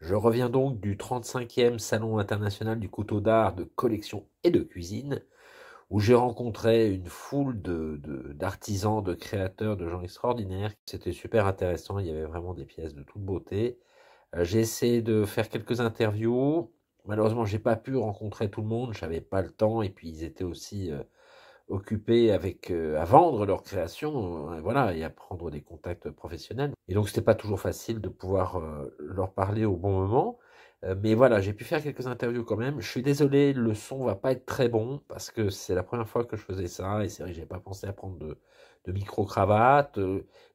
Je reviens donc du 35e Salon international du couteau d'art de collection et de cuisine, où j'ai rencontré une foule d'artisans, de créateurs, de gens extraordinaires. C'était super intéressant, il y avait vraiment des pièces de toute beauté. J'ai essayé de faire quelques interviews. Malheureusement, j'ai pas pu rencontrer tout le monde, j'avais pas le temps, et puis ils étaient aussi occupés à vendre leur création, voilà, et à prendre des contacts professionnels. Et donc, c'était pas toujours facile de pouvoir leur parler au bon moment. Mais voilà, j'ai pu faire quelques interviews quand même. Je suis désolé, le son va pas être très bon parce que c'est la première fois que je faisais ça et c'est vrai que j'ai pas pensé à prendre de micro-cravate.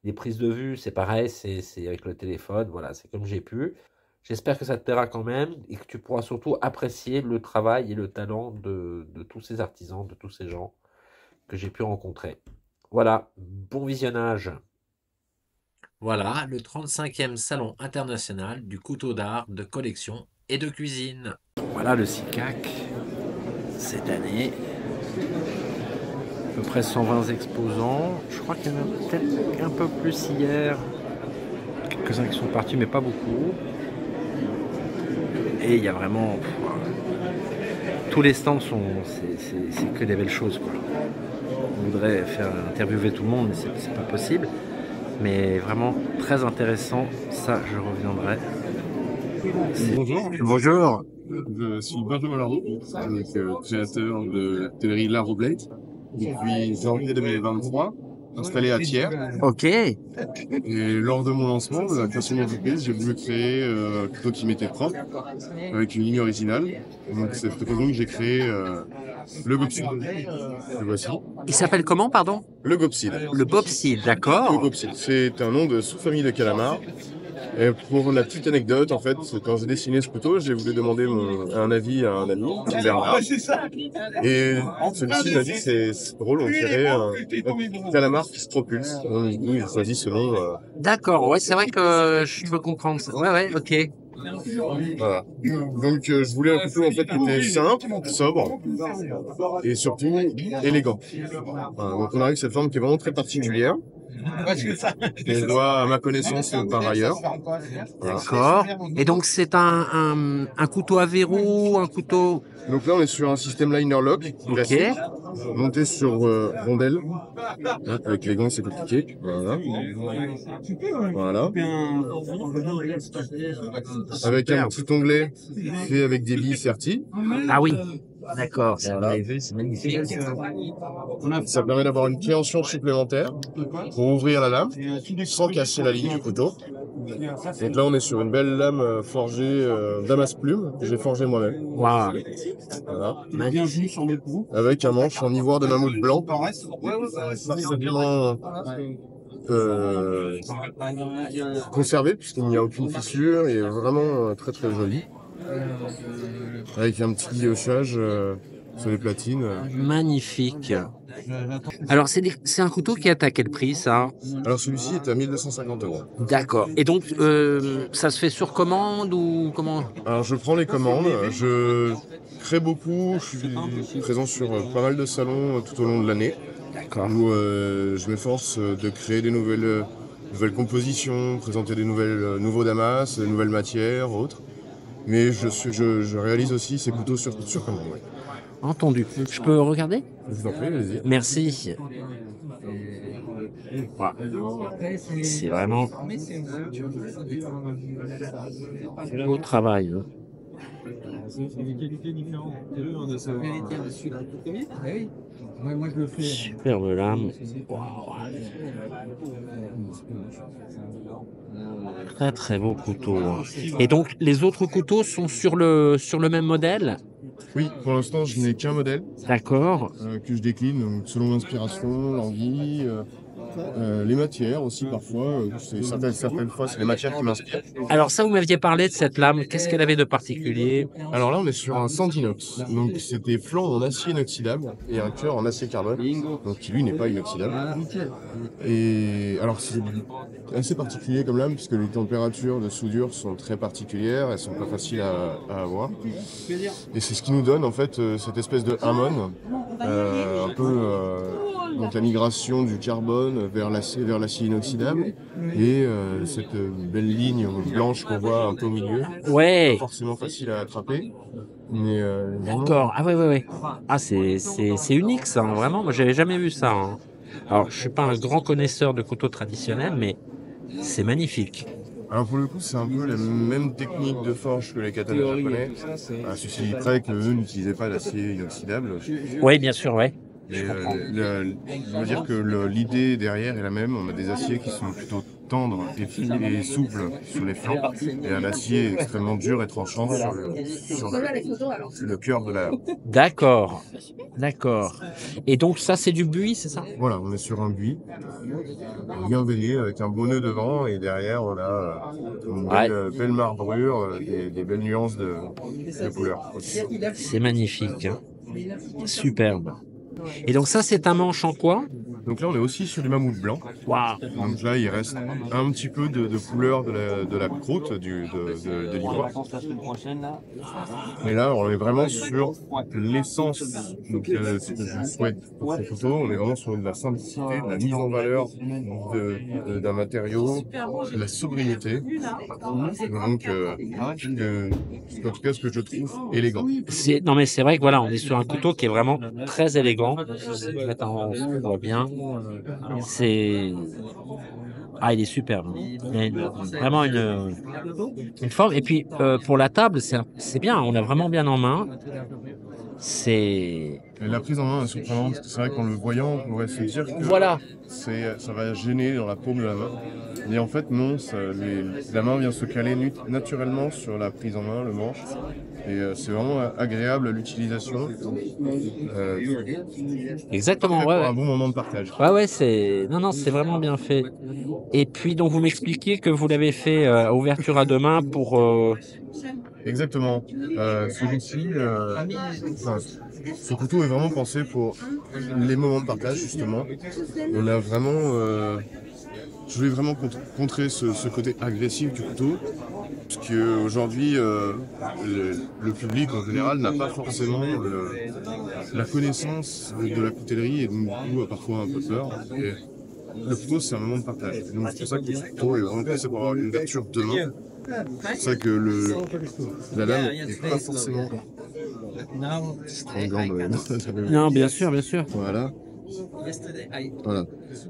Les prises de vue, c'est pareil, c'est avec le téléphone, voilà, c'est comme j'ai pu. J'espère que ça te plaira quand même et que tu pourras surtout apprécier le travail et le talent de tous ces artisans, de tous ces gens que j'ai pu rencontrer. Voilà, bon visionnage. Voilà, le 35e Salon international du couteau d'art de collection et de cuisine. Voilà le SICAC, cette année. À peu près 120 exposants. Je crois qu'il y en a peut-être un peu plus hier. Quelques-uns qui sont partis, mais pas beaucoup. Et il y a vraiment... tous les stands sont... c'est que des belles choses, quoi. On voudrait faire interviewer tout le monde, mais c'est pas possible. Mais vraiment très intéressant, ça je reviendrai. Bonjour. Bonjour. Je suis Benjamin Lardo, créateur de la téllerie La Roblette depuis janvier 2023, installé à Thiers. Ok. Et lors de mon lancement de la création de l'entreprise, j'ai voulu créer un couteau qui m'était propre, avec une ligne originale. Donc c'est cette occasion que j'ai créé le Gopsid. Le voici. Il s'appelle comment, pardon? Le Gopsid. Le Bobsil, Le d'accord. Gopsid, c'est un nom de sous-famille de calamars. Et pour la petite anecdote, en fait, quand j'ai dessiné ce couteau, j'ai voulu demander un avis à un ami, Bernard. Et celui-ci m'a dit c'est drôle, on dirait un calamar qui se propulse. Donc, nous, il a choisi ce nom. D'accord, ouais, c'est vrai que je peux comprendre ça. Ouais, ouais, ok. Voilà. Donc, je voulais un couteau en fait qui était simple, sobre et surtout élégant. Voilà. Donc, on arrive à cette forme qui est vraiment très particulière. Et je dois, à ma connaissance, par ailleurs. Voilà. D'accord. Et donc c'est un couteau à verrou, un couteau... Donc là, on est sur un système liner lock classique, monté sur rondelle. Avec les gants, c'est compliqué. Voilà. Voilà. Avec un petit onglet fait avec des billes serties. Ah oui, d'accord, Voilà. c'est magnifique. Ça permet d'avoir une préhension supplémentaire pour ouvrir la lame sans casser la ligne du couteau. Donc là, on est sur une belle lame forgée Damas Plume que j'ai forgée moi-même. Waouh, Voilà. magnifique. Avec un manche en ivoire de mammouth blanc. Parfaitement conservé puisqu'il n'y a aucune fissure et vraiment très très joli. Avec un petit guillochage sur les platines. Magnifique. Alors c'est un couteau qui est à quel prix, ça? Alors celui-ci est à 1250 euros. D'accord. Et donc ça se fait sur commande ou comment? Alors je prends les commandes, je crée beaucoup, je suis présent sur pas mal de salons tout au long de l'année. D'accord. Où je m'efforce de créer des nouvelles compositions, présenter des nouveaux damas, de nouvelles matières, autres. Mais je réalise aussi ces couteaux sur commande. Ouais. Entendu. Je peux regarder? Je vous en prie, allez-y. Merci. Voilà. C'est vraiment beau travail, hein. Superbe lame. Waouh. Très très beau couteau, hein. Et donc les autres couteaux sont sur le même modèle? Oui, pour l'instant, je n'ai qu'un modèle D'accord. que je décline donc, selon l'inspiration, l'envie, les matières aussi parfois. Certaines fois, c'est les matières qui m'inspirent. Alors ça, vous m'aviez parlé de cette lame. Qu'est-ce qu'elle avait de particulier? Alors là, on est sur un Sandinox. Donc c'est des flancs en acier inoxydable et un cœur en acier carbone, donc qui lui n'est pas inoxydable. Et alors c'est assez particulier comme lame puisque les températures de soudure sont très particulières, elles sont pas faciles à avoir. Et c'est ce qui nous donne en fait cette espèce de hamon un peu donc la migration du carbone vers l'acier inoxydable, et cette belle ligne blanche qu'on voit un peu au milieu. Ouais. Pas forcément facile à attraper, mais D'accord. Ah ouais. Ah c'est unique ça, hein, vraiment. Moi j'avais jamais vu ça, hein. Alors je suis pas un grand connaisseur de couteaux traditionnels, mais c'est magnifique. alors pour le coup, c'est un peu la même technique de forge que les katanas japonais, à ceci près qu'eux n'utilisaient pas d'acier inoxydable. Oui, bien sûr, ouais. Mais je veux dire que l'idée derrière est la même. On a des aciers qui sont plutôt tendres et souples sur les flancs, et un acier extrêmement dur et tranchant sur le cœur de la lame. D'accord. Et donc ça c'est du buis, c'est ça? Voilà, on est sur un buis bien veillé avec un beau nœud devant, et derrière on a une belle marbrure, des belles nuances de couleurs. C'est magnifique, hein. Superbe. Et donc ça c'est un manche en quoi? Donc là on est aussi sur du mammouth blanc. Waouh. Donc là il reste un petit peu de couleur de la croûte de l'ivoire. Mais là on est vraiment sur l'essence. Donc ce que je souhaite pour ce couteau, on est vraiment sur de la simplicité, de la mise en valeur d'un matériau, de la sobriété. Donc en tout cas ce que je trouve élégant. Non mais c'est vrai que voilà, on est sur un couteau qui est vraiment très élégant. On voit bien. Il est superbe. Il a vraiment une forme. Et puis pour la table, c'est bien. On a vraiment bien en main. Et la prise en main est surprenante, parce que c'est vrai qu'en le voyant, on pourrait se dire que voilà. Ça va gêner dans la paume de la main. Et en fait, non, la main vient se caler naturellement sur la prise en main, le manche. Et c'est vraiment agréable à l'utilisation. Exactement, pour un bon moment de partage. Ouais, c'est vraiment bien fait. Et puis donc vous m'expliquiez que vous l'avez fait à ouverture à deux mains pour. Exactement. Celui-ci, ce couteau est vraiment pensé pour les moments de partage, justement. On a vraiment, je voulais vraiment contrer ce côté agressif du couteau, parce qu'aujourd'hui, le public en général n'a pas forcément la connaissance de la coutellerie, et donc du coup a parfois un peu peur. Et le couteau, c'est un moment de partage. Donc c'est pour ça que le couteau est vraiment pensé pour avoir une ouverture de main. C'est pour ça que la lame n'est pas forcément stranglante. Non, bien sûr. Voilà.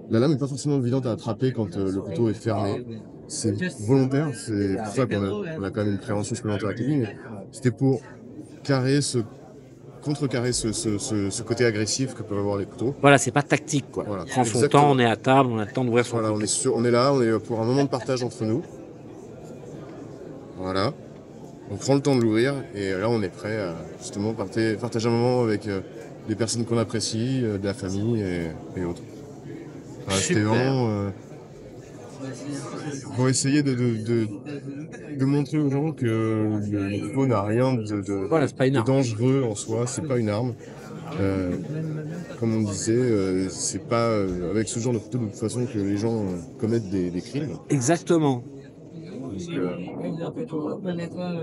La lame n'est pas forcément évidente à attraper quand le couteau est fermé. C'est volontaire, c'est pour ça qu'on a quand même une préhension supplémentaire avec lui, mais c'était pour contrecarrer ce côté agressif que peuvent avoir les couteaux. Voilà, c'est pas tactique, quoi. Voilà. On prend son temps, on est à table, on a le temps d'ouvrir son couteau. On est là, on est pour un moment de partage entre nous. Voilà. On prend le temps de l'ouvrir, et là on est prêt à justement partager un moment avec des personnes qu'on apprécie, de la famille et autres. C'était vraiment pour essayer de montrer aux gens que le couteau n'a rien de dangereux en soi, c'est pas une arme. Comme on disait, c'est pas avec ce genre de couteau de toute façon que les gens commettent des crimes. Exactement.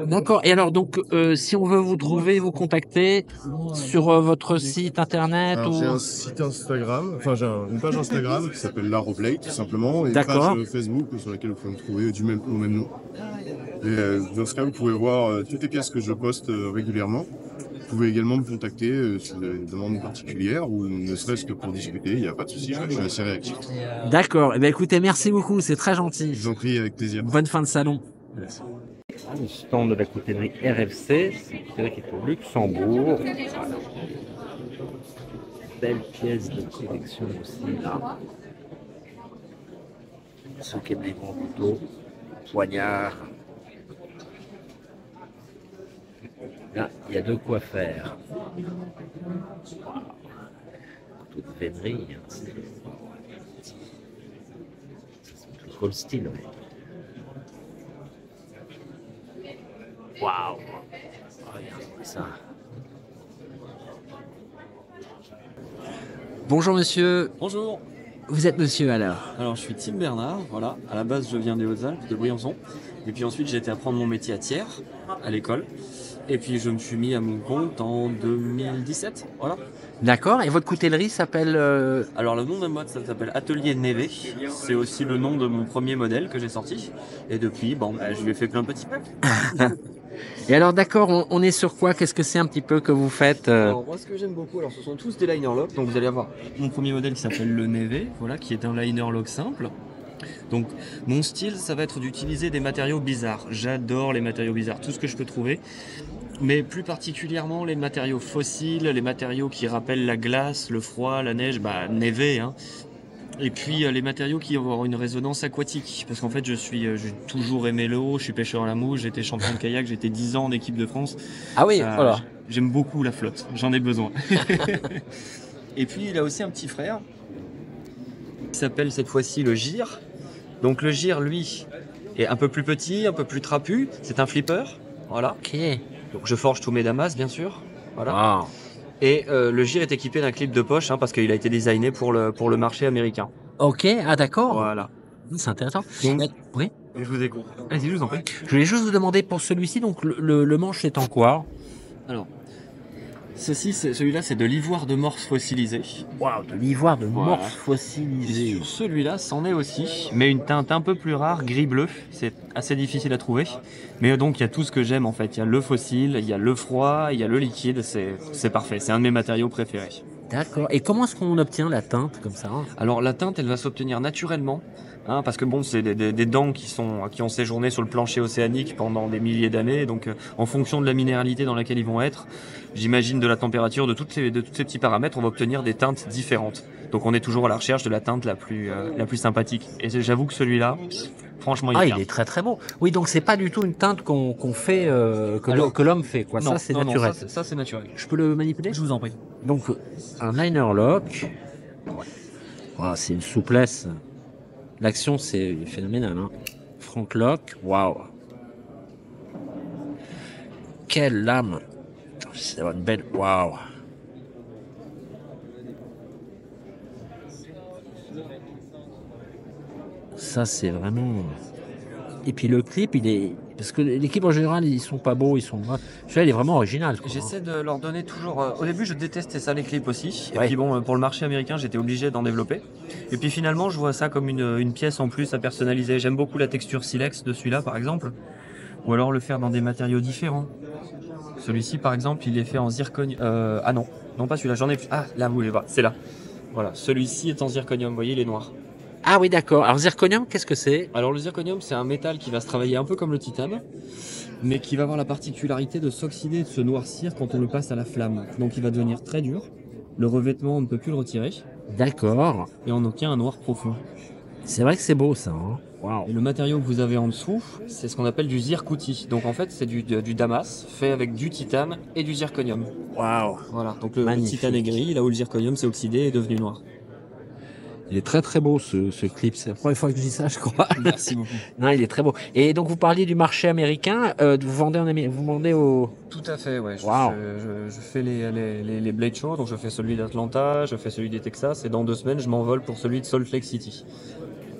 D'accord. Et alors donc, si on veut vous trouver, vous contacter sur votre site internet J'ai un site Instagram, j'ai une page Instagram qui s'appelle Laroblade tout simplement, et une page Facebook sur laquelle vous pouvez me trouver au même nom. Et dans ce cas, vous pouvez voir toutes les pièces que je poste régulièrement. Vous pouvez également me contacter si vous avez des demandes particulières, ou ne serait-ce que pour discuter, il n'y a pas de souci, je suis assez réactif. D'accord. Eh bien, écoutez, merci beaucoup, c'est très gentil. Je vous en prie, avec plaisir. Bonne fin de salon. Merci. Le stand de la coutellerie RFC, c'est une coutellerie qui est au Luxembourg. Belle pièce de collection aussi là. Ceux qui aiment les grands couteaux, poignards. Là, il y a de quoi faire. Couteau de vénerie, hein, c'est trop le style. Ouais. Waouh! Regardez ça. Bonjour monsieur. Bonjour. Vous êtes monsieur alors? Alors je suis Tim Bernard, voilà. À la base je viens des Hautes-Alpes, de Briançon. Et puis ensuite j'ai été apprendre mon métier à Thiers, à l'école. Et puis je me suis mis à mon compte en 2017. Voilà. D'accord. Et votre coutellerie s'appelle Alors le nom de mode, ça s'appelle Atelier Neve. C'est aussi le nom de mon premier modèle que j'ai sorti. Et depuis, bon, bah, je lui ai fait plein de petits packs. Et alors, d'accord, on est sur quoi? Qu'est-ce que c'est un petit peu que vous faites Alors moi, ce que j'aime beaucoup, alors ce sont tous des liner lock. Donc vous allez avoir mon premier modèle qui s'appelle le Neve, voilà, qui est un liner lock simple. Donc mon style, ça va être d'utiliser des matériaux bizarres. J'adore les matériaux bizarres, tout ce que je peux trouver. Mais plus particulièrement les matériaux fossiles, les matériaux qui rappellent la glace, le froid, la neige, bah Neve, hein. Et puis les matériaux qui vont avoir une résonance aquatique. Parce qu'en fait, j'ai toujours aimé l'eau, je suis pêcheur à la mouche, j'étais champion de kayak, j'étais 10 ans en équipe de France. Ah oui, Ça, voilà. J'aime beaucoup la flotte, j'en ai besoin. Et puis il a aussi un petit frère qui s'appelle cette fois-ci le Gyr. Donc le Gyr, lui, est un peu plus petit, un peu plus trapu. C'est un flipper, voilà. Ok. Donc je forge tous mes damas, bien sûr. Voilà. Wow. Et le Gyr est équipé d'un clip de poche, hein, parce qu'il a été designé pour le marché américain. Ok, ah d'accord. Voilà. C'est intéressant. Donc- Oui. Je vous écoute. Allez-y, je vous en prie. Je voulais juste vous demander pour celui-ci, donc le manche est en quoi? Alors, celui-là, c'est de l'ivoire de morse fossilisé. Waouh, de l'ivoire de Voilà. morse fossilisé. Sur celui-là, c'en est aussi, mais une teinte un peu plus rare, gris-bleu. C'est assez difficile à trouver. Mais donc, il y a tout ce que j'aime en fait. Il y a le fossile, il y a le froid, il y a le liquide. C'est parfait. C'est un de mes matériaux préférés. D'accord. Et comment est-ce qu'on obtient la teinte comme ça? Alors, la teinte, elle va s'obtenir naturellement. Hein, parce que bon, c'est des dents qui ont séjourné sur le plancher océanique pendant des milliers d'années. Donc, en fonction de la minéralité dans laquelle ils vont être, j'imagine de la température, de tous ces petits paramètres, on va obtenir des teintes différentes. Donc, on est toujours à la recherche de la teinte la plus sympathique. Et j'avoue que celui-là, franchement, Ah, est il bien. est très très beau. Oui, donc c'est pas du tout une teinte qu'on fait, Alors, que l'homme fait, quoi. Non, Ça, c'est non, naturel. ça, c'est naturel. Je peux le manipuler? Je vous en prie. Donc, un liner lock. Wow, c'est une souplesse. L'action, c'est phénoménal. Hein. Front lock. Waouh. Quelle lame. C'est une belle. Waouh. Ça, c'est vraiment. Et puis le clip, il est. Parce que l'équipe en général, ils sont pas beaux, ils sont. Celui-là, il est vraiment original. Quoi. J'essaie de leur donner toujours. Au début, je détestais ça, les clips aussi. Et Ouais. puis bon, pour le marché américain, j'étais obligé d'en développer. Et puis finalement, je vois ça comme une pièce en plus à personnaliser. J'aime beaucoup la texture silex de celui-là, par exemple. Ou alors le faire dans des matériaux différents. Celui-ci, par exemple, il est fait en zirconium. Ah non, non pas celui-là. J'en ai. Ah, là, vous voulez voir. C'est là. Voilà. Celui-ci est en zirconium. Vous voyez, il est noir. Ah oui, d'accord. Alors, zirconium, qu'est-ce que c'est? Alors le zirconium, c'est un métal qui va se travailler un peu comme le titane, mais qui va avoir la particularité de s'oxyder et de se noircir quand on le passe à la flamme. Donc il va devenir très dur. Le revêtement, on ne peut plus le retirer. D'accord. Et on obtient un noir profond. C'est vrai que c'est beau, ça. Hein. Waouh. Et le matériau que vous avez en dessous, c'est ce qu'on appelle du zircouti. Donc en fait, c'est du damas fait avec du titane et du zirconium. Waouh. Voilà. Donc le Magnifique. titane est gris, là où le zirconium s'est oxydé et est devenu noir. Il est très très beau ce clip. C'est la première fois que je dis ça, je crois. Merci beaucoup. Non, il est très beau. Et donc vous parliez du marché américain. Vous vendez en Amérique, vous vendez au. Tout à fait, ouais. Wow. Je fais les Blade Show, donc je fais celui d'Atlanta, je fais celui des Texas, et dans 2 semaines, je m'envole pour celui de Salt Lake City.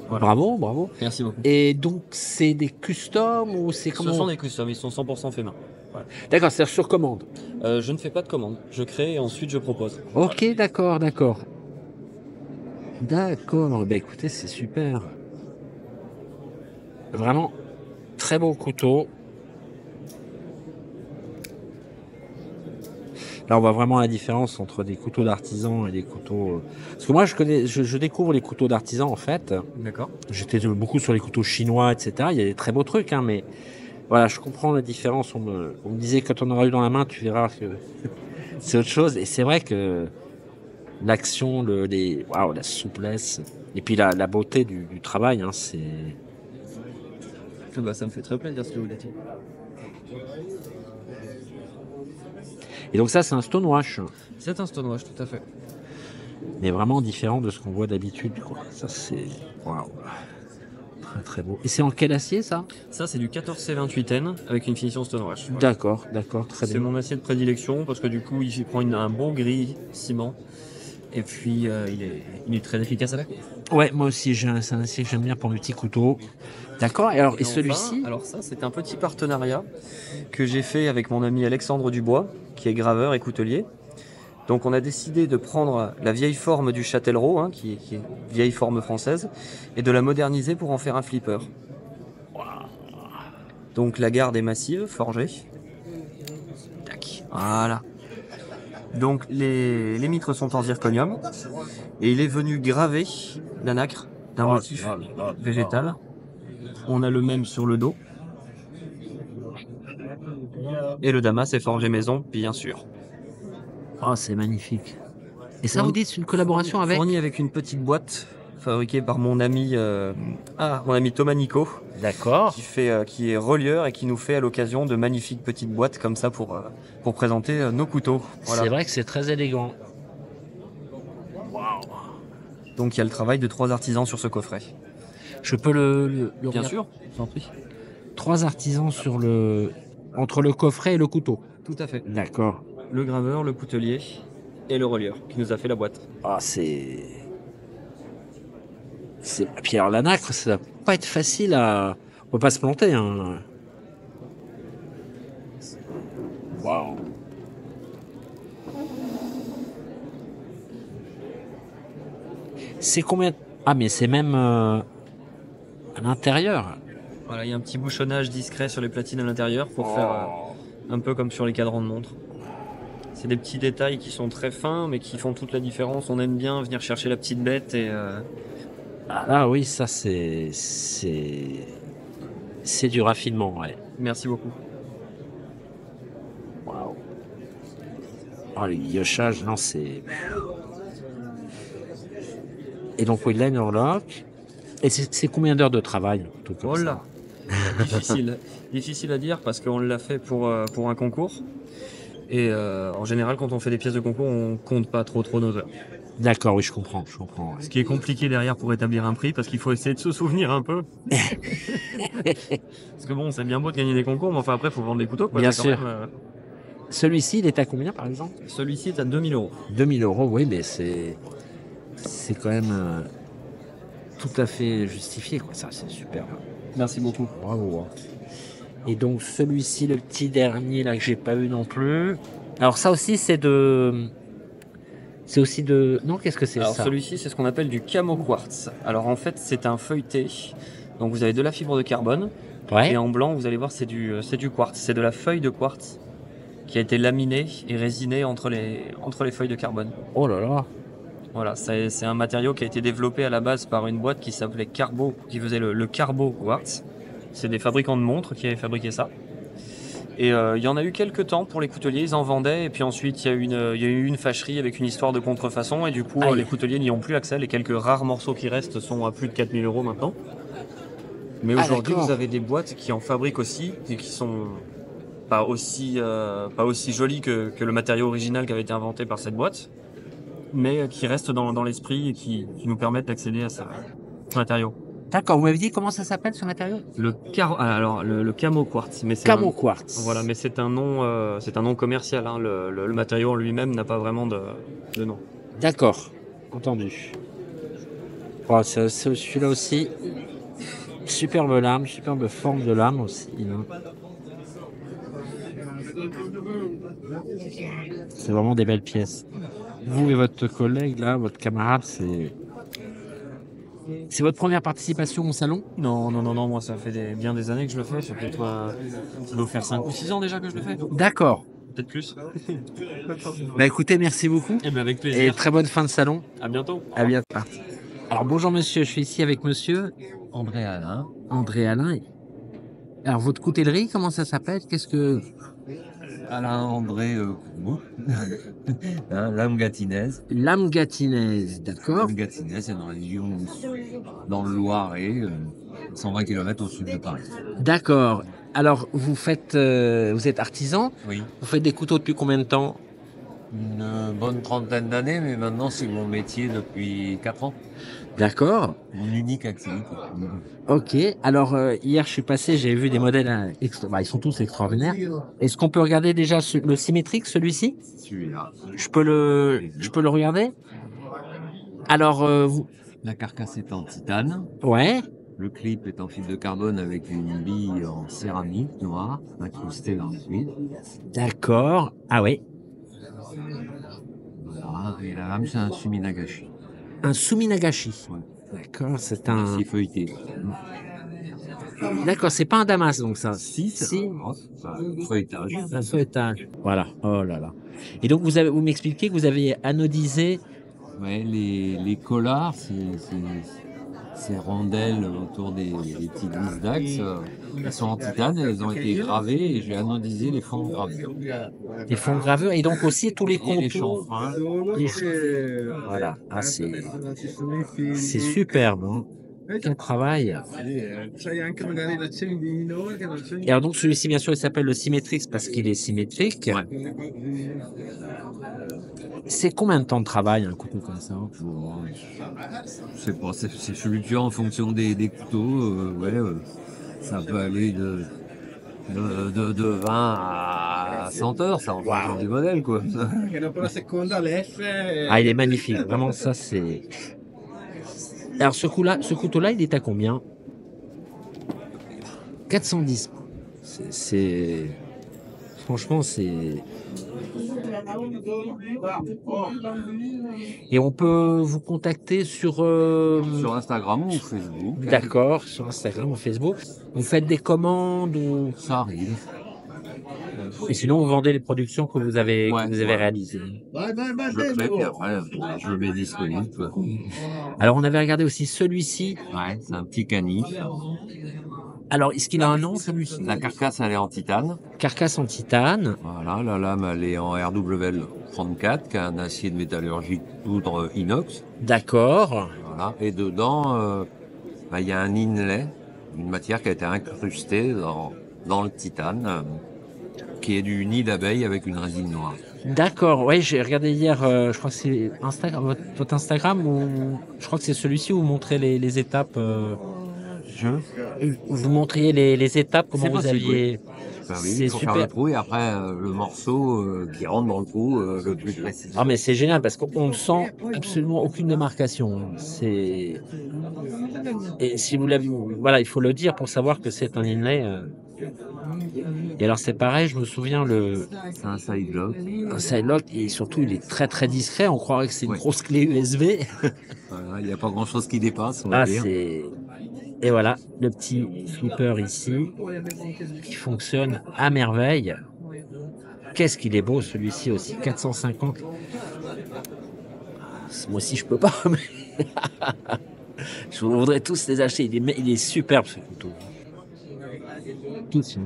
Voilà. Bravo, bravo. Merci beaucoup. Et donc c'est des customs ou c'est comment? Ce sont des customs, ils sont 100% faits main. D'accord, c'est sur commande. Je ne fais pas de commande, je crée et ensuite je propose. Ok, d'accord, d'accord. D'accord. Ben écoutez, c'est super. Vraiment très beau couteau. Là, on voit vraiment la différence entre des couteaux d'artisan et des couteaux. Parce que moi, je découvre les couteaux d'artisan en fait. D'accord. J'étais beaucoup sur les couteaux chinois, etc. Il y a des très beaux trucs, hein, mais voilà, je comprends la différence. On me disait quand on aura eu dans la main, tu verras que c'est autre chose. Et c'est vrai que l'action, waouh, la souplesse, et puis la beauté du travail, hein, c'est. Bah, ça me fait très plaisir ce que vous dites. Et donc ça, c'est un stonewash, C'est un stonewash, tout à fait. mais vraiment différent de ce qu'on voit d'habitude, quoi. Ça, c'est waouh, très très beau. Et c'est en quel acier ça? Ça, c'est du 14C28N avec une finition stonewash. Voilà. D'accord, d'accord, très C'est bien. mon acier de prédilection parce que du coup, il prend un bon gris ciment Et puis il est très efficace à la coupe. Ouais, moi aussi, c'est un acier que j'aime bien pour mes petits couteaux. D'accord. Et alors, et Enfin, celui-ci? alors ça, c'est un petit partenariat que j'ai fait avec mon ami Alexandre Dubois, qui est graveur et coutelier. Donc on a décidé de prendre la vieille forme du Châtellerault, hein, qui est une vieille forme française, et de la moderniser pour en faire un flipper. Donc la garde est massive, forgée. Tac, voilà. Donc les mitres sont en zirconium, et il est venu graver la nacre d'un motif végétal. On a le même sur le dos. Et le damas est forgé maison, bien sûr. Oh, c'est magnifique. Et ça, vous dites, c'est une collaboration avec? Fourni avec une petite boîte fabriquée par mon ami Thomas Nico, D'accord. qui est relieur et qui nous fait à l'occasion de magnifiques petites boîtes comme ça pour présenter nos couteaux. Voilà. C'est vrai que c'est très élégant. Donc il y a le travail de 3 artisans sur ce coffret. Je peux le Bien regarder? sûr, je t'en prie. 3 artisans entre le coffret et le couteau. Tout à fait. D'accord. Le graveur, le coutelier et le relieur qui nous a fait la boîte. Ah, puis alors, la nacre, ça va pas être facile à... On peut pas se planter, hein. Waouh. C'est combien? Ah, mais c'est même à l'intérieur. Voilà, il y a un petit bouchonnage discret sur les platines à l'intérieur pour faire un peu comme sur les cadrans de montre. C'est des petits détails qui sont très fins mais qui font toute la différence. On aime bien venir chercher la petite bête et Ah là, oui, ça c'est du raffinement, ouais. merci beaucoup. Waouh. Oh, le guillochage, non, c'est... Et donc, oui, liner lock. Et c'est combien d'heures de travail, tout comme Oh ça? là, difficile à dire parce qu'on l'a fait pour un concours. Et en général, quand on fait des pièces de concours, on compte pas trop nos heures. D'accord, oui, je comprends. Ouais. Ce qui est compliqué derrière pour établir un prix, parce qu'il faut essayer de se souvenir un peu. Parce que bon, c'est bien beau de gagner des concours, mais enfin après, il faut vendre des couteaux, quoi. Bien C'est sûr. quand même, Celui-ci, il est à combien, par exemple? celui-ci est à 2000 €. 2000 €, oui, mais c'est quand même tout à fait justifié, quoi. Ça, c'est super. Merci beaucoup. Bravo. Et donc, celui-ci, le petit dernier, là, que j'ai pas eu non plus. Alors, ça aussi, c'est aussi de... Non, qu'est-ce que c'est Alors ça? celui-ci, c'est ce qu'on appelle du camo quartz. Alors en fait, c'est un feuilleté. Donc vous avez de la fibre de carbone. Ouais. Et en blanc, vous allez voir, c'est du quartz. C'est de la feuille de quartz qui a été laminée et résinée entre les feuilles de carbone. Oh là là. Voilà, c'est un matériau qui a été développé à la base par une boîte qui s'appelait Carbo, qui faisait le Carbo Quartz. C'est des fabricants de montres qui avaient fabriqué ça. Et il y en a eu quelques temps pour les couteliers, ils en vendaient. Et puis ensuite, il y a eu une fâcherie avec une histoire de contrefaçon. Et du coup, les couteliers n'y ont plus accès. Les quelques rares morceaux qui restent sont à plus de 4000 € maintenant. Mais aujourd'hui, d'accord. vous avez des boîtes qui en fabriquent aussi et qui sont pas aussi jolies que le matériau original qui avait été inventé par cette boîte, mais qui restent dans l'esprit et qui nous permettent d'accéder à ce matériau. D'accord, vous m'avez dit comment ça s'appelle, ce matériau? Le camo quartz, mais c'est Camo quartz. voilà, mais c'est un nom commercial. Hein. Le matériau en lui-même n'a pas vraiment de nom. D'accord, entendu. Oh, c'est celui-là aussi. Superbe lame, superbe forme de lame aussi. Hein. C'est vraiment des belles pièces. Vous et votre collègue, là, votre camarade, c'est votre première participation au salon? Non, moi ça fait bien des années que je le fais. Ça doit faire 5 ou 6 ans déjà que je le fais. D'accord. Peut-être plus. Bah écoutez, merci beaucoup. Et bien avec Et plaisir. très bonne fin de salon. À bientôt. À bientôt. Alors bonjour monsieur, je suis ici avec monsieur André Alain, André Alain. Alors votre coutellerie, comment ça s'appelle? Alain André Coumou, hein, Lame Gatinaise. Lame gatinaise, d'accord. Lame Gatinaise, c'est dans la région, dans le Loiret, 120 km au sud de Paris. D'accord. Alors vous êtes artisan. Oui. Vous faites des couteaux depuis combien de temps? Une bonne trentaine d'années, mais maintenant c'est mon métier depuis 4 ans. D'accord. Mon unique activité. Ok. Alors hier je suis passé, j'ai vu des modèles ils sont tous extraordinaires. Est-ce qu'on peut regarder déjà le symétrique, celui-ci? Celui-là. Je peux le regarder? Alors, La carcasse est en titane. ouais, Le clip est en fibre de carbone avec une bille en céramique noire, incrustée dans le cuir. d'accord. Ah ouais, Voilà. Et la lame, c'est un suminagashi. un Suminagashi. Ouais. D'accord, c'est un. Si feuilleté. D'accord, c'est pas un damas donc ça. Si, c'est Si. un feuilletage. Un feuilletage. Voilà. Oh là là. Et donc vous m'expliquez que vous avez anodisé. Ouais, les collards, ces rondelles autour des petites vis d'axe, elles sont en titane, elles ont été gravées et j'ai anodisé les fonds de gravure. Des fonds graveurs et donc aussi tous les Et les contours. chanfreins. Voilà. Ah, c'est superbe. Hein. Quel travail. Et alors donc celui-ci bien sûr il s'appelle le Symmetrix parce qu'il est symétrique. Ouais. C'est combien de temps de travail un couteau comme ça? Je sais pas, c'est fluctuant en fonction des couteaux. Ça peut aller de 20 à 100 heures, ça en fonction du modèle, quoi. Ah, il est magnifique. Vraiment ça c'est. Alors ce couteau-là, il est à combien? 410. Franchement, c'est. Et on peut vous contacter sur. Sur Instagram ou Facebook. D'accord, sur Instagram ou Facebook. Vous faites des commandes ou. Ça arrive. Et sinon, vous vendez les productions que vous avez, Ouais, que vous avez ouais. réalisées. Je le fais, puis après, je le mets disponible, quoi. Alors, on avait regardé aussi celui-ci. Ouais, c'est un petit canif. Alors, est-ce qu'il a un nom, celui-ci? La carcasse, elle est en titane. Carcasse en titane. Voilà, la lame, elle est en RWL 34, qui est un acier de métallurgie poudre inox. D'accord. Voilà. Et dedans, il y a un inlay, une matière qui a été incrustée dans le titane, qui est du nid d'abeille avec une résine noire. D'accord, ouais, j'ai regardé hier, je crois que c'est Instagram, votre Instagram, ou je crois que c'est celui-ci où vous montrez les étapes. Vous montriez les étapes, comment C'est vous possible, aviez. Ben oui, C'est il faut faire super. le trou et après le morceau qui rentre dans le trou le plus précis. Ah mais c'est génial parce qu'on ne sent absolument aucune démarcation. C'est et si vous l'avez, voilà, il faut le dire pour savoir que c'est un inlay. Et alors c'est pareil, je me souviens C'est un side lock. un sidelock et surtout il est très très discret. On croirait que c'est une Ouais. grosse clé USB. Voilà, il n'y a pas grand chose qui dépasse, on va Ah dire. c'est et voilà le petit flipper ici qui fonctionne à merveille. Qu'est-ce qu'il est beau celui-ci aussi, 450. Moi aussi je peux pas. Mais je voudrais tous les acheter. Il est superbe ce couteau. Tous.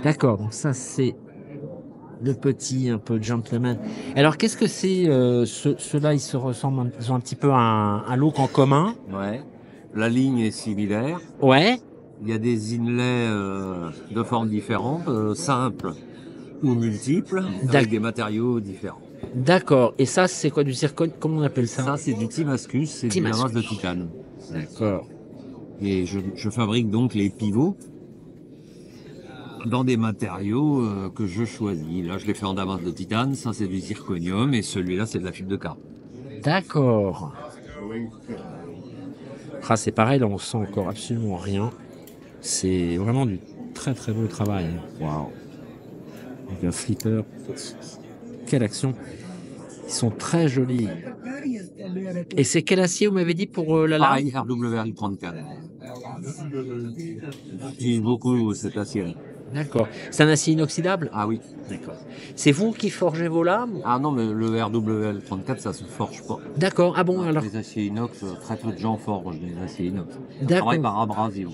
D'accord, donc ça c'est le petit un peu gentleman. Alors qu'est-ce que c'est ceux-là ils se ressemblent, ils ont un petit peu un look en commun. Ouais. La ligne est similaire. Ouais, Il y a des inlays de formes différentes, simples ou multiples, D'ac- avec des matériaux différents. d'accord. Et ça c'est quoi du zircon? Comment on appelle ça? Ça, c'est du Timascus, c'est du Timascus. damas de titane. D'accord. Et je fabrique donc les pivots dans des matériaux que je choisis. Là, je les fais en damas de titane, ça c'est du zirconium, et celui-là, c'est de la fibre de carbone. D'accord. Ah, c'est pareil, là on sent encore absolument rien. C'est vraiment du très très beau travail. Waouh. Avec un flipper. Quelle action. Ils sont très jolis. Et c'est quel acier vous m'avez dit pour la lame? Pareil, RWL 34. J'utilise beaucoup cet acier. D'accord. C'est un acier inoxydable? Ah oui. D'accord. C'est vous qui forgez vos lames? Ah non, mais le RWL 34, ça se forge pas. D'accord. Ah bon alors? Les aciers inox, très peu de gens forgent des aciers inox. On D'accord. travaille par abrasion.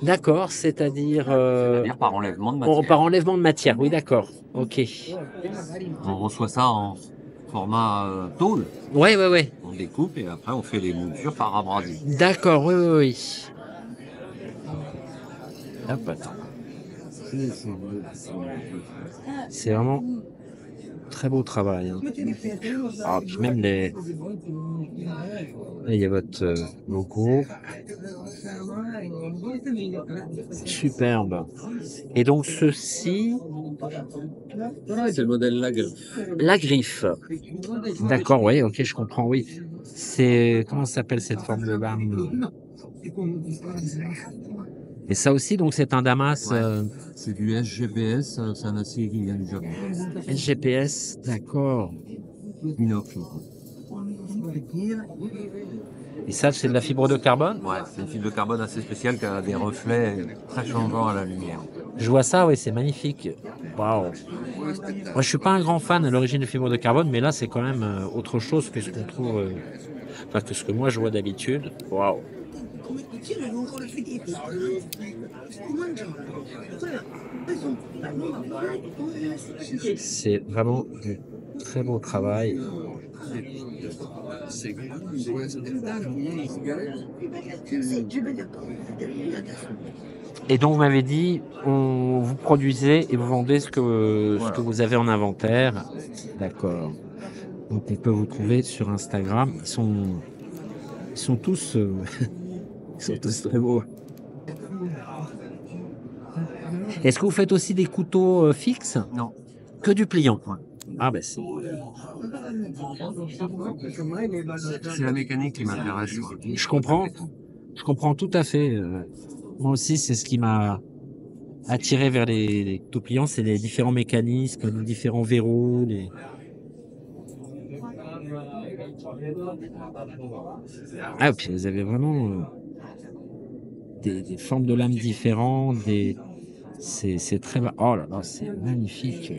D'accord, c'est-à-dire C'est-à-dire par enlèvement de matière. par enlèvement de matière. Oui, d'accord. Ok. On reçoit ça en format tôle. Ouais, ouais, ouais. On découpe et après on fait les moutures par abrasion. D'accord. Oui, oui, oui. Hop, attends. C'est vraiment Très beau travail. Hein. Ah, puis même les... Là, il y a votre logo. Superbe. Et donc ceci, C'est le modèle Lagre. la griffe. D'accord, oui, ok, je comprends, oui. C'est comment ça s'appelle cette forme de lame? Et ça aussi, donc c'est un Damas Ouais. C'est du SGPS, c'est un acier qui vient du Japon. SGPS, d'accord. Inox. Et ça, c'est de la fibre de carbone? Ouais, c'est une fibre de carbone assez spéciale qui a des reflets très changeants à la lumière. Je vois ça, oui, c'est magnifique. Waouh. Moi, je suis pas un grand fan à l'origine de fibre de carbone, mais là, c'est quand même autre chose que ce qu'on trouve, enfin, que ce que moi je vois d'habitude. Waouh. C'est vraiment du très beau travail. Et donc, vous m'avez dit, vous produisez et vous vendez ce que vous avez en inventaire. D'accord. Donc, on peut vous trouver sur Instagram. Ils sont tous, ils sont tous très beaux. Est-ce que vous faites aussi des couteaux fixes? Non. Que du pliant? Ah ben c'est... C'est la mécanique qui m'intéresse. Je comprends tout à fait. Moi aussi, c'est ce qui m'a attiré vers les couteaux pliants, c'est les différents mécanismes, les différents verrous. Ah, et puis vous avez vraiment des formes de lames différentes, c'est très... Oh là là, c'est magnifique.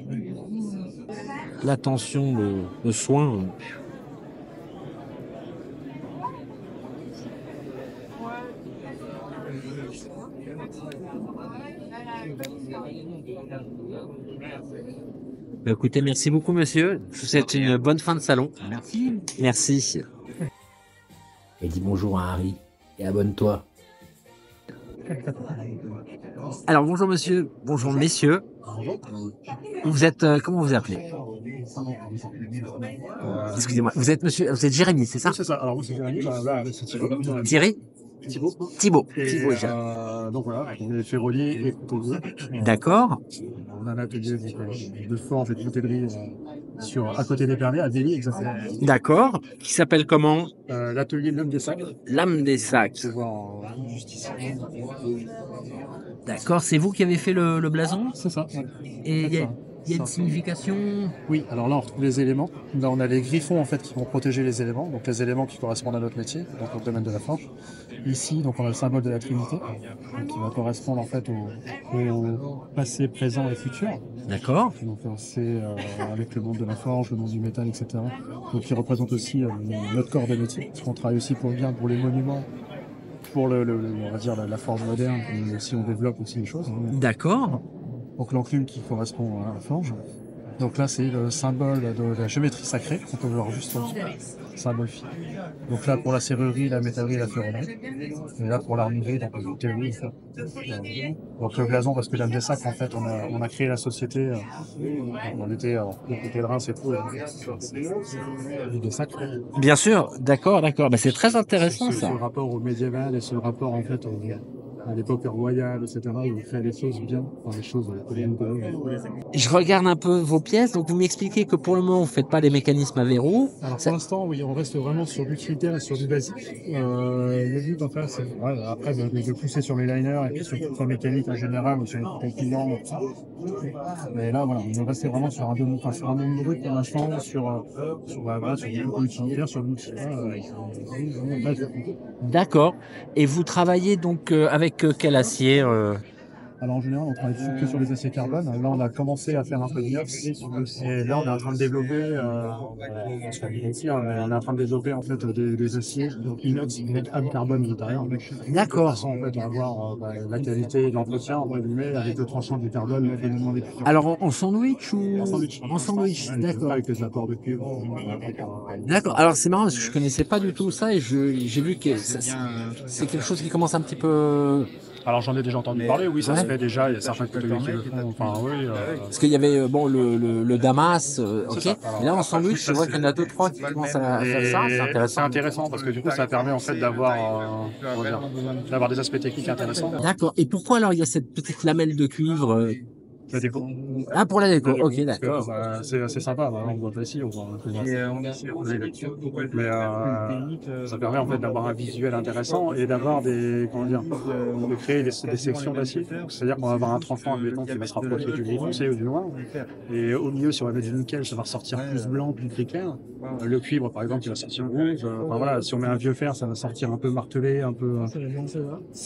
L'attention, le soin. Bah, écoutez, merci beaucoup, monsieur. Je vous souhaite une bonne fin de salon. Merci. Merci. Et dis bonjour à Harry et abonne-toi. Alors, bonjour, monsieur. Bonjour, messieurs. Vous êtes, comment vous appelez? Excusez-moi. Vous êtes Jérémy, c'est ça? C'est ça. Alors, moi, c'est Jérémy. Là, c'est Thibaut. Thierry? Thibaut. Donc voilà, on est ferronnier et coutelier. D'accord. On a un atelier de forge et de coutellerie à côté des Perlés, à Vélizy, exactement. D'accord. Qui s'appelle comment? L'atelier L'Homme des Sacs. L'âme des sacs. Tu vois juste ici. D'accord. C'est vous qui avez fait le blason? C'est ça. Et il y a une signification? Oui, alors là on retrouve les éléments. Là on a les griffons en fait qui vont protéger les éléments, donc les éléments qui correspondent à notre métier, donc au domaine de la forge. Ici donc on a le symbole de la Trinité, donc, qui va correspondre en fait au passé, présent et futur. D'accord. Donc c'est avec le monde de la forge, le monde du métal, etc. Donc qui représente aussi notre corps de métier, parce qu'on travaille aussi pour les monuments, pour on va dire la forge moderne, et aussi on développe aussi les choses. D'accord. Donc l'enclume qui correspond à la forge. Donc là c'est le symbole de la géométrie sacrée, qu'on peut voir juste en dessous, symbole phi. Donc là pour la serrurerie, la métallerie, la ferronnerie. Et là pour l'armurerie, donc la coutellerie. Donc le blason, parce que l'âme des sacs, en fait, on a créé la société, on était de côté de Reims et tout, et des sacs. Bien sûr. D'accord. Bah, c'est très intéressant, ça. Ce rapport au médiéval et ce rapport en fait à l'époque royale, etc. où on fait les choses bien, enfin, les choses. Je regarde un peu vos pièces, donc vous m'expliquez que pour le moment vous faites pas les mécanismes à verrou. Alors pour l'instant, oui, on reste vraiment sur l'utilitaire et sur du basique. Le but en fait, c'est après de pousser sur les liners et puis sur la mécanique en général ou sur les clients. Mais là, voilà, on reste vraiment sur un domaine brut pour l'instant, sur l'utilitaire, sur l'utilitaire. D'accord. Et vous travaillez donc avec quel acier Alors en général, on travaille que sur les aciers carbone. Là, on a commencé à faire un peu d'inox. Et là, on est en train de développer, on est en train de développer en fait des aciers, donc inox avec âme carbone à l'intérieur. D'accord. De façon en fait à avoir la qualité et l'entretien entre guillemets avec le tranchant du carbone et le demandé. Alors en sandwich ou En sandwich. D'accord. Avec les apports de cuivre. D'accord. Alors c'est marrant parce que je connaissais pas du tout ça et j'ai vu que c'est quelque chose qui commence un petit peu Alors j'en ai déjà entendu parler, oui, ça Ouais. se fait déjà, il y a certains couteliers qui le font, enfin oui. Parce qu'il y avait bon le Damas, ok. ça. Et là en sandwich, c'est vrai qu'il y en a 2-3 qui commencent à faire ça, c'est C'est intéressant. intéressant parce que du coup ça permet en fait d'avoir des aspects techniques intéressants. D'accord. Et pourquoi alors il y a cette petite lamelle de cuivre La déco. Ah, pour la déco, ok, Parce que, d'accord. c'est assez sympa, on voit pas ici, on voit un peu. Mais ça permet en fait d'avoir un visuel intéressant et d'avoir de créer des sections d'acier. C'est-à-dire qu'on va avoir un tranchant, admettons, qui va se rapprocher du gris foncé ou du noir. Et au milieu, si on va mettre du nickel, ça va ressortir plus blanc, plus gris clair. Le cuivre, par exemple, il va sortir rouge. Enfin voilà, si on met un vieux fer, ça va sortir un peu martelé, un peu.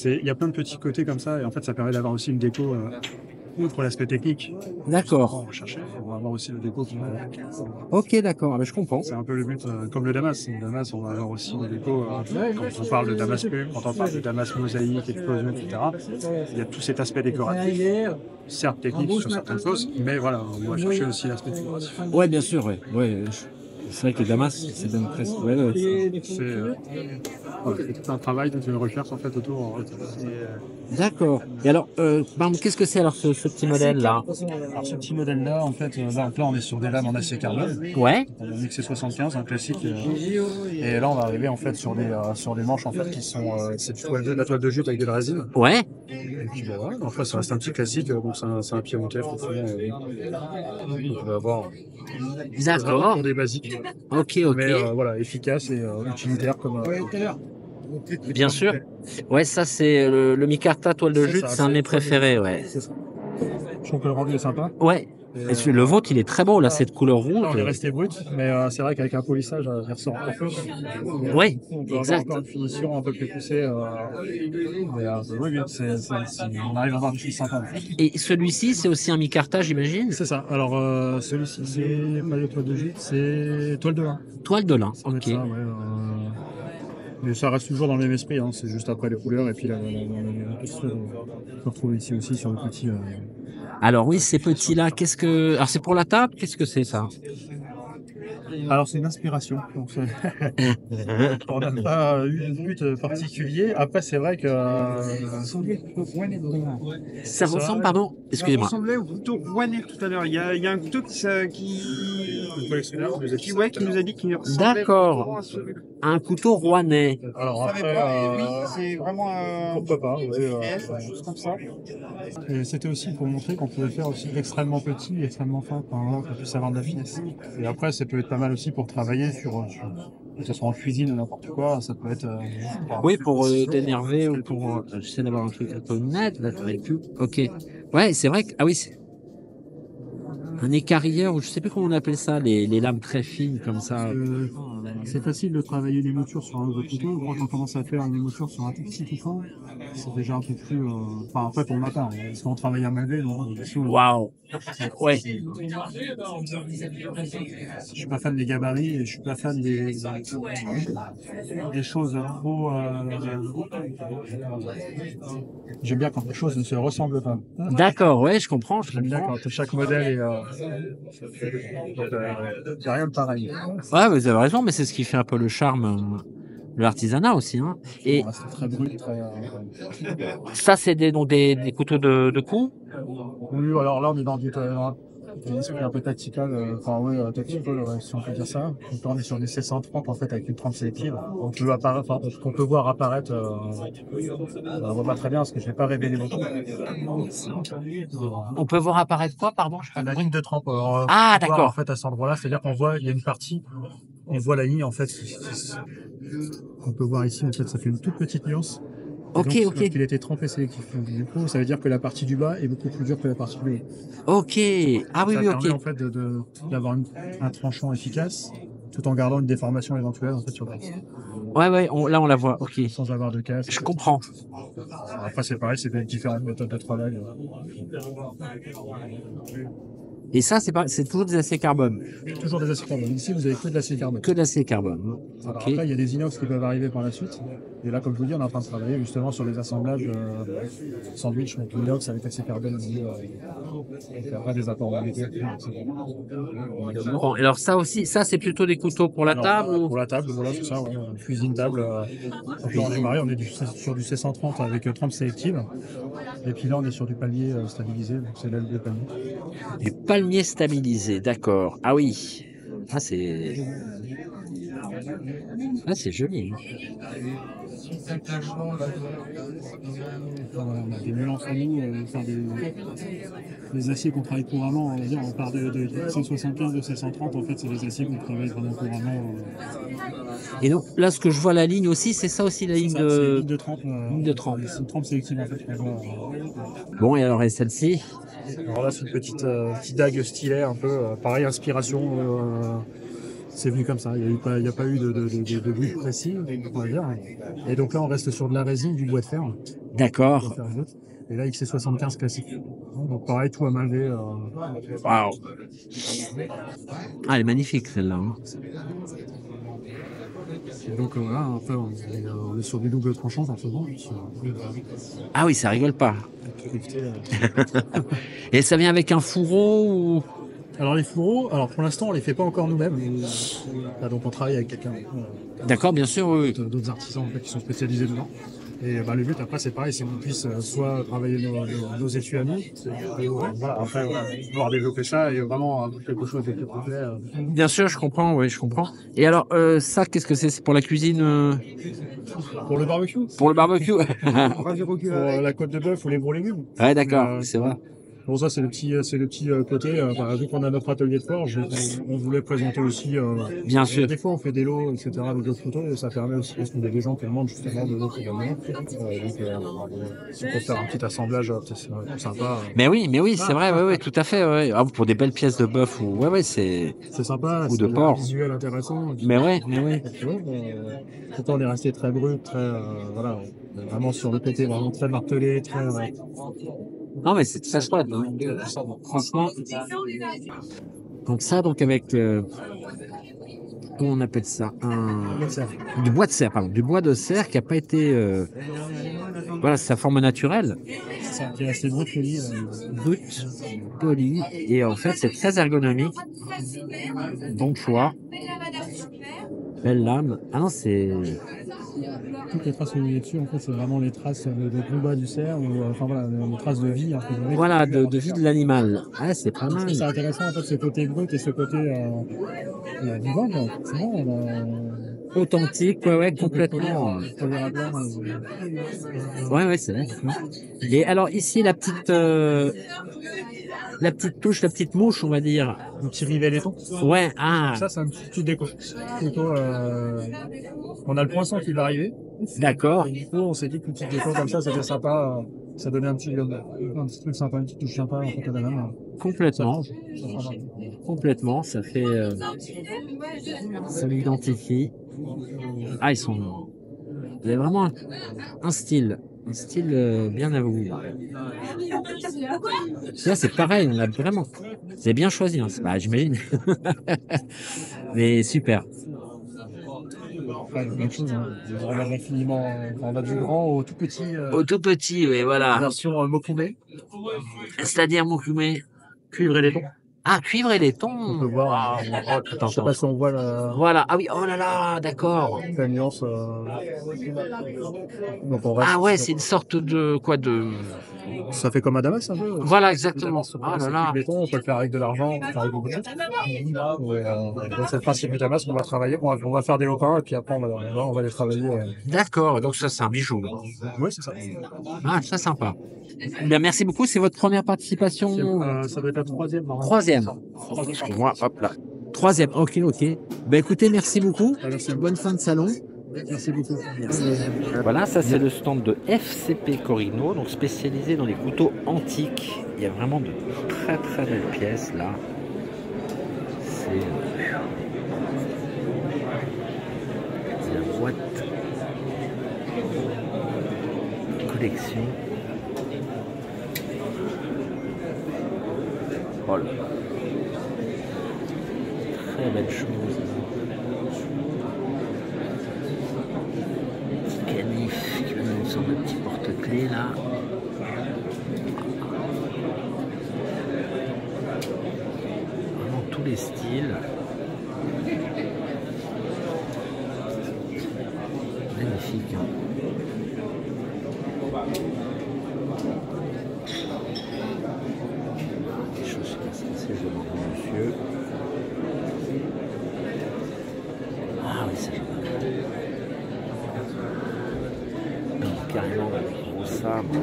Il y a plein de petits côtés comme ça, et en fait, ça permet d'avoir aussi une déco. Outre l'aspect technique, D'accord. on va chercher, on va avoir aussi le déco qui va avec. Ok, d'accord. Ah, ben, je comprends. C'est un peu le but, comme le Damas. Le Damas, on va avoir aussi une déco. Quand on parle de Damas plume, quand on parle de Damas mosaïque, explosion, etc., il y a tout cet aspect décoratif, certes technique sur certaines choses, mais voilà, on va chercher aussi l'aspect décoratif. Ouais, bien sûr, ouais. C'est vrai que le Damas, c'est bien presque. Ouais. C'est tout un travail de recherche en fait autour. D'accord. Et alors, par exemple, qu'est-ce que c'est alors ce petit modèle-là? Alors ce petit modèle-là, en fait, là on est sur des lames en acier carbone. Ouais. On a un XC75, un classique. Et là on va arriver en fait sur des manches en fait qui sont c'est de la toile de jute avec de la résine. Ouais. Et puis voilà. Enfin ça reste un petit classique. Bon c'est un pied moteur on va avoir D'accord. pour des basiques. Ok. Mais voilà efficace et utilitaire comme. Bien sûr. Ouais, ça c'est le micarta toile de jute, c'est un de mes préférés, ouais. C'est ça. Je trouve que le rendu est sympa. Ouais. Et le vôtre, il est très beau là, cette couleur rouge. On est resté brut, mais c'est vrai qu'avec un polissage, il ressort encore plus. Ouais, On peut avoir exact. encore une finition un peu plus poussée. Mais oui, on arrive à avoir des choses sympas. Et celui-ci, c'est aussi un micarta, j'imagine. C'est ça. Alors, celui-ci, c'est pas de toile de gîte, c'est toile de lin. Toile de lin, Ça doit être ok. ça, ouais, mais ça reste toujours dans le même esprit, hein. C'est juste après les couleurs et puis la texture. On peut retrouver ici aussi sur le petit. Alors oui, ces petits-là, qu'est-ce que... Alors c'est pour la table, qu'est-ce que c'est ça? Alors c'est une inspiration. Donc, on n'a pas eu de but particulier. Après c'est vrai que Ça ressemble, pardon? Ça Excusez-moi. ressemblait au couteau rouennais tout à l'heure. Il y a un couteau qui nous a dit qu'il ressemblait D'accord. vraiment à celui-là. Un couteau rouennais. alors Je savais après, pas, mais oui, c'est vraiment pourquoi pas. juste comme ça. Et c'était aussi pour montrer qu'on pouvait faire aussi extrêmement petit et extrêmement fin, qu'on puisse avoir de la finesse. Et après, ça peut être pas mal aussi pour travailler que ce soit en cuisine ou n'importe quoi, ça peut être. Oui, pour t'énerver ou pour... J'essaie d'avoir un truc un peu net, là, j'arrive plus. Ok. Ouais, c'est vrai que... Ah oui, c'est... Un écarilleur, ou je sais plus comment on appelle ça, les lames très fines comme ça. C'est facile de travailler des moutures sur un gros couteau. Moi, quand on commence à faire une mouture sur un tout petit couteau, c'est déjà un peu plus. Enfin, après, pour ma part, parce qu'on travaille à main levée, donc. Waouh. Ouais. Je suis pas fan des gabarits et je suis pas fan des choses trop. J'aime bien quand les choses ne se ressemblent pas. D'accord, ouais, je comprends. J'aime bien quand chaque modèle est. Il n'y a rien de pareil. Ouais, vous avez raison, mais c'est ce qui fait un peu le charme de l'artisanat aussi. Hein. Et C'est très brut, très. ça, c'est donc des couteaux de coups. Oui, alors là, on est dans un esprit un peu tactical, tactical, ouais, si on peut dire ça. Donc là, on est sur des 730 en fait avec une 30 sélective. On peut voir apparaître, on voit pas très bien parce que je vais pas révéler beaucoup. On peut voir apparaître quoi, pardon? La ligne de trempe. Ah, on voit, d'accord. En fait, à cet endroit-là, c'est-à-dire qu'on voit, il y a une partie, on voit la ligne en fait. On peut voir ici, en fait, ça fait une toute petite nuance. Et Ok, donc, ok. parce qu'il a été trempé sélectif. Du coup, ça veut dire que la partie du bas est beaucoup plus dure que la partie du haut. Ok. Ah oui, Ça oui, permet en ok. fait d'avoir un tranchant efficace tout en gardant une déformation éventuelle en fait sur la Ouais, ouais, là, on la voit. Ok. sans avoir de casse. Je comprends. Après c'est pareil, c'est des différentes méthodes de travail. Et ça, c'est toujours des aciers carbone. Toujours des aciers carbone. Ici, vous avez que de l'acier carbone. Que de l'acier carbone. Alors Ok. après, il y a des inox qui peuvent arriver par la suite. Et là, comme je vous dis, on est en train de travailler justement sur les assemblages sandwich avec l'inox, avec l'acier carbone. Et faire des apports moléculaires, etc. Bon, alors ça aussi, ça c'est plutôt des couteaux pour la Alors, table ou... Pour la table, voilà, c'est ça, ouais. Cuisine table. Donc là, on est marié, on est sur du C130 avec trempe sélective. Et puis là, on est sur du palier stabilisé, donc c'est l'aile de palier. Du palmier stabilisé, d'accord. Ah oui. Ah c'est... Ah c'est joli. On a des mélanges à nous, enfin des aciers qu'on travaille couramment, on va dire, on part de 175, de 730, en fait, c'est des aciers qu'on travaille vraiment couramment. Et donc là, ce que je vois la ligne aussi, c'est ça aussi la ligne C'est de... ligne de trempe. Ligne de trempe. C'est une trempe sélective, en fait. Bon, et alors, et celle-ci? Alors là, c'est une petite dague stylet, un peu, pareil, inspiration. C'est venu comme ça, il n'y a pas eu de but précis, on va dire. Et donc là, on reste sur de la résine, du bois de fer. D'accord. Et là, XC75 classique. Donc pareil, tout amalgé. Waouh. Ah, elle est magnifique celle-là. Hein. Et donc voilà, après, on est sur du double tranchant, en faisant. Ah oui, ça rigole pas. Et ça vient avec un fourreau ou... Alors les fourreaux, alors pour l'instant on les fait pas encore nous-mêmes. Là, donc on travaille avec quelqu'un, D'accord, bien sûr, oui. d'autres artisans en fait, qui sont spécialisés dedans. Et le but après c'est pareil, c'est qu'on puisse soit travailler nos étuis à nous, et voilà, après pouvoir développer ça et vraiment quelque chose de plus complet. Bien sûr, je comprends, oui, je comprends. Et alors, ça, qu'est-ce que c'est? C'est pour la cuisine Pour le barbecue. Pour le barbecue. Pour la côte de bœuf ou les gros légumes. Ouais, d'accord, c'est vrai. Bon, ça, c'est le petit côté. Vu qu'on a notre atelier de forge, on voulait présenter aussi. Bien sûr. Des fois, on fait des lots, etc. avec d'autres photos, et ça permet aussi, parce qu'on a des gens qui demandent justement de l'eau également. Si on peut faire un petit assemblage, c'est sympa. Mais oui, c'est vrai, ouais, tout à fait. Ouais. Ah, pour des belles pièces de bœuf ou ouais, c'est sympa. Ou de porc. Un visuel intéressant. Mais ouais. Pourtant, on est resté très brut, très voilà, on est vraiment sur le côté vraiment très martelé, très. Non, mais c'est très chouette. Hein. Franchement. Donc ça, avec comment on appelle ça, du bois de serre, pardon, du bois de serre qui n'a pas été, voilà, c'est sa forme naturelle. C'est ça, qui est assez brut, poli. Brut, poli, et en fait, c'est très ergonomique. Bon choix. Belle lame. Ah non, c'est... Toutes les traces que vous voyez dessus, en fait, c'est vraiment les traces de combat du cerf, ou enfin voilà, les traces de vie. Voilà, de vie de l'animal. Ah, c'est pas mal. C'est intéressant, en fait, ce côté brut et ce côté vivant, c'est bon, authentique, ouais, complètement. Ouais, c'est vrai. Et alors ici, la petite touche, la petite mouche, on va dire. Un petit rivet laiton. Ouais, ah. Ça, c'est un petit déco. Plutôt, on a le poinçon qui va arriver. D'accord. On s'est dit qu'une petite déco comme ça, c'était sympa. Ça donnait un petit truc sympa, une petite touche sympa en fait à la main. Complètement. Complètement, ça fait... ça l'identifie. Ah, ils sont... Vous avez vraiment un style. Un style bien à vous. Là, c'est pareil, on a vraiment... C'est bien choisi, hein. Bah, j'imagine. Mais super. Même chose, hein. On a infiniment, on a du grand au tout petit. Au tout petit, oui, voilà. Version Mokumé. C'est-à-dire Mokumé. Cuivre et laiton. Ah, cuivre et laiton. On peut voir. Attends, je sais pas si on voit la. Voilà. Ah oui, oh là là, d'accord. La nuance. Donc on reste. Ah ouais, c'est une sorte de quoi de. Ça fait comme un Damas un peu. Voilà, exactement. Ah là là. Béton, on peut le faire avec de l'argent, on peut le faire avec beaucoup de choses. Donc c'est le principe du Damas qu'on va travailler. On va faire des lopins et puis après on va les travailler. D'accord, donc ça c'est un bijou. Oui, c'est ça. Ah, très sympa. Bien, merci beaucoup. C'est votre première participation. Ça doit être la troisième. Troisième. Excuse-moi, hop là. Troisième, ok. Ben écoutez, merci beaucoup. Bonne fin de salon. Merci beaucoup. Merci. Voilà, ça c'est le stand de FCP Corino, donc spécialisé dans les couteaux antiques. Il y a vraiment de très très belles pièces là. C'est la boîte collection. Oh là là. très belle chose. Petit canif qui va nous sortir un petit porte-clés là. Vraiment tous les styles. Magnifique. Hein. Les choses cassées, je demande au monsieur. Ah oui, c'est joli. Donc, carrément, le gros sabre.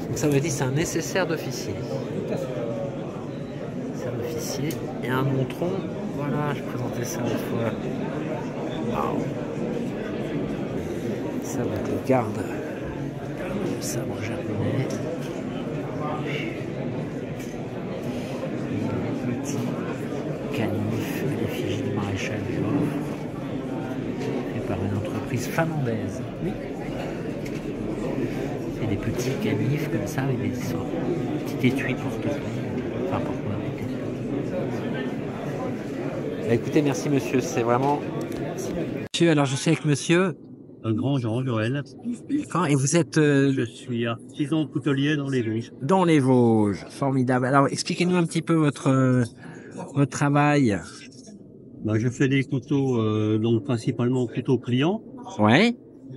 Donc ça veut dire que c'est un nécessaire d'officier. C'est un officier et un montron. Voilà, je présentais ça l'autre fois. Wow. Ça va être le garde. Le sabre japonais. Et le petit canif à l'effigie du maréchal Joffre. Fait par une entreprise finlandaise. Oui. Et des petits canifs comme ça avec des sortes de petits étuis porte-clés. Enfin, porte-clés. Bah, écoutez, merci monsieur, c'est vraiment. Monsieur, alors je suis avec monsieur. Un grand Jean Joël. Et vous êtes Je suis artisan coutelier dans les Vosges. dans les Vosges. Formidable. Alors expliquez-nous un petit peu votre travail. Ben, je fais des couteaux, donc principalement couteaux pliants. Ouais.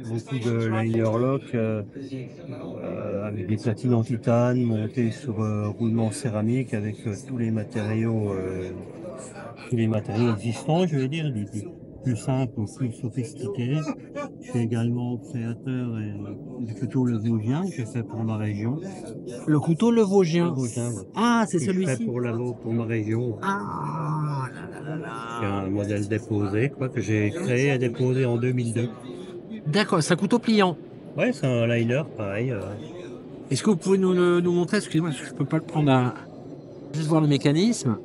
Beaucoup de liner lock avec des platines en titane montées sur roulement céramique avec tous les matériaux existants, je vais dire, des plus simples ou plus sophistiqués. Je suis également créateur du couteau le Vosgien que j'ai fait pour ma région. Le couteau le Vosgien. Le Vosgien, ouais. Ah, c'est Que je fais celui-ci. pour ma région. Ah là là là C'est là. un modèle déposé, quoi, que j'ai créé et déposé en 2002. D'accord, c'est un couteau pliant. Ouais, c'est un liner, pareil. Est-ce que vous pouvez nous montrer? Excusez-moi, je peux pas le prendre à. Juste voir le mécanisme.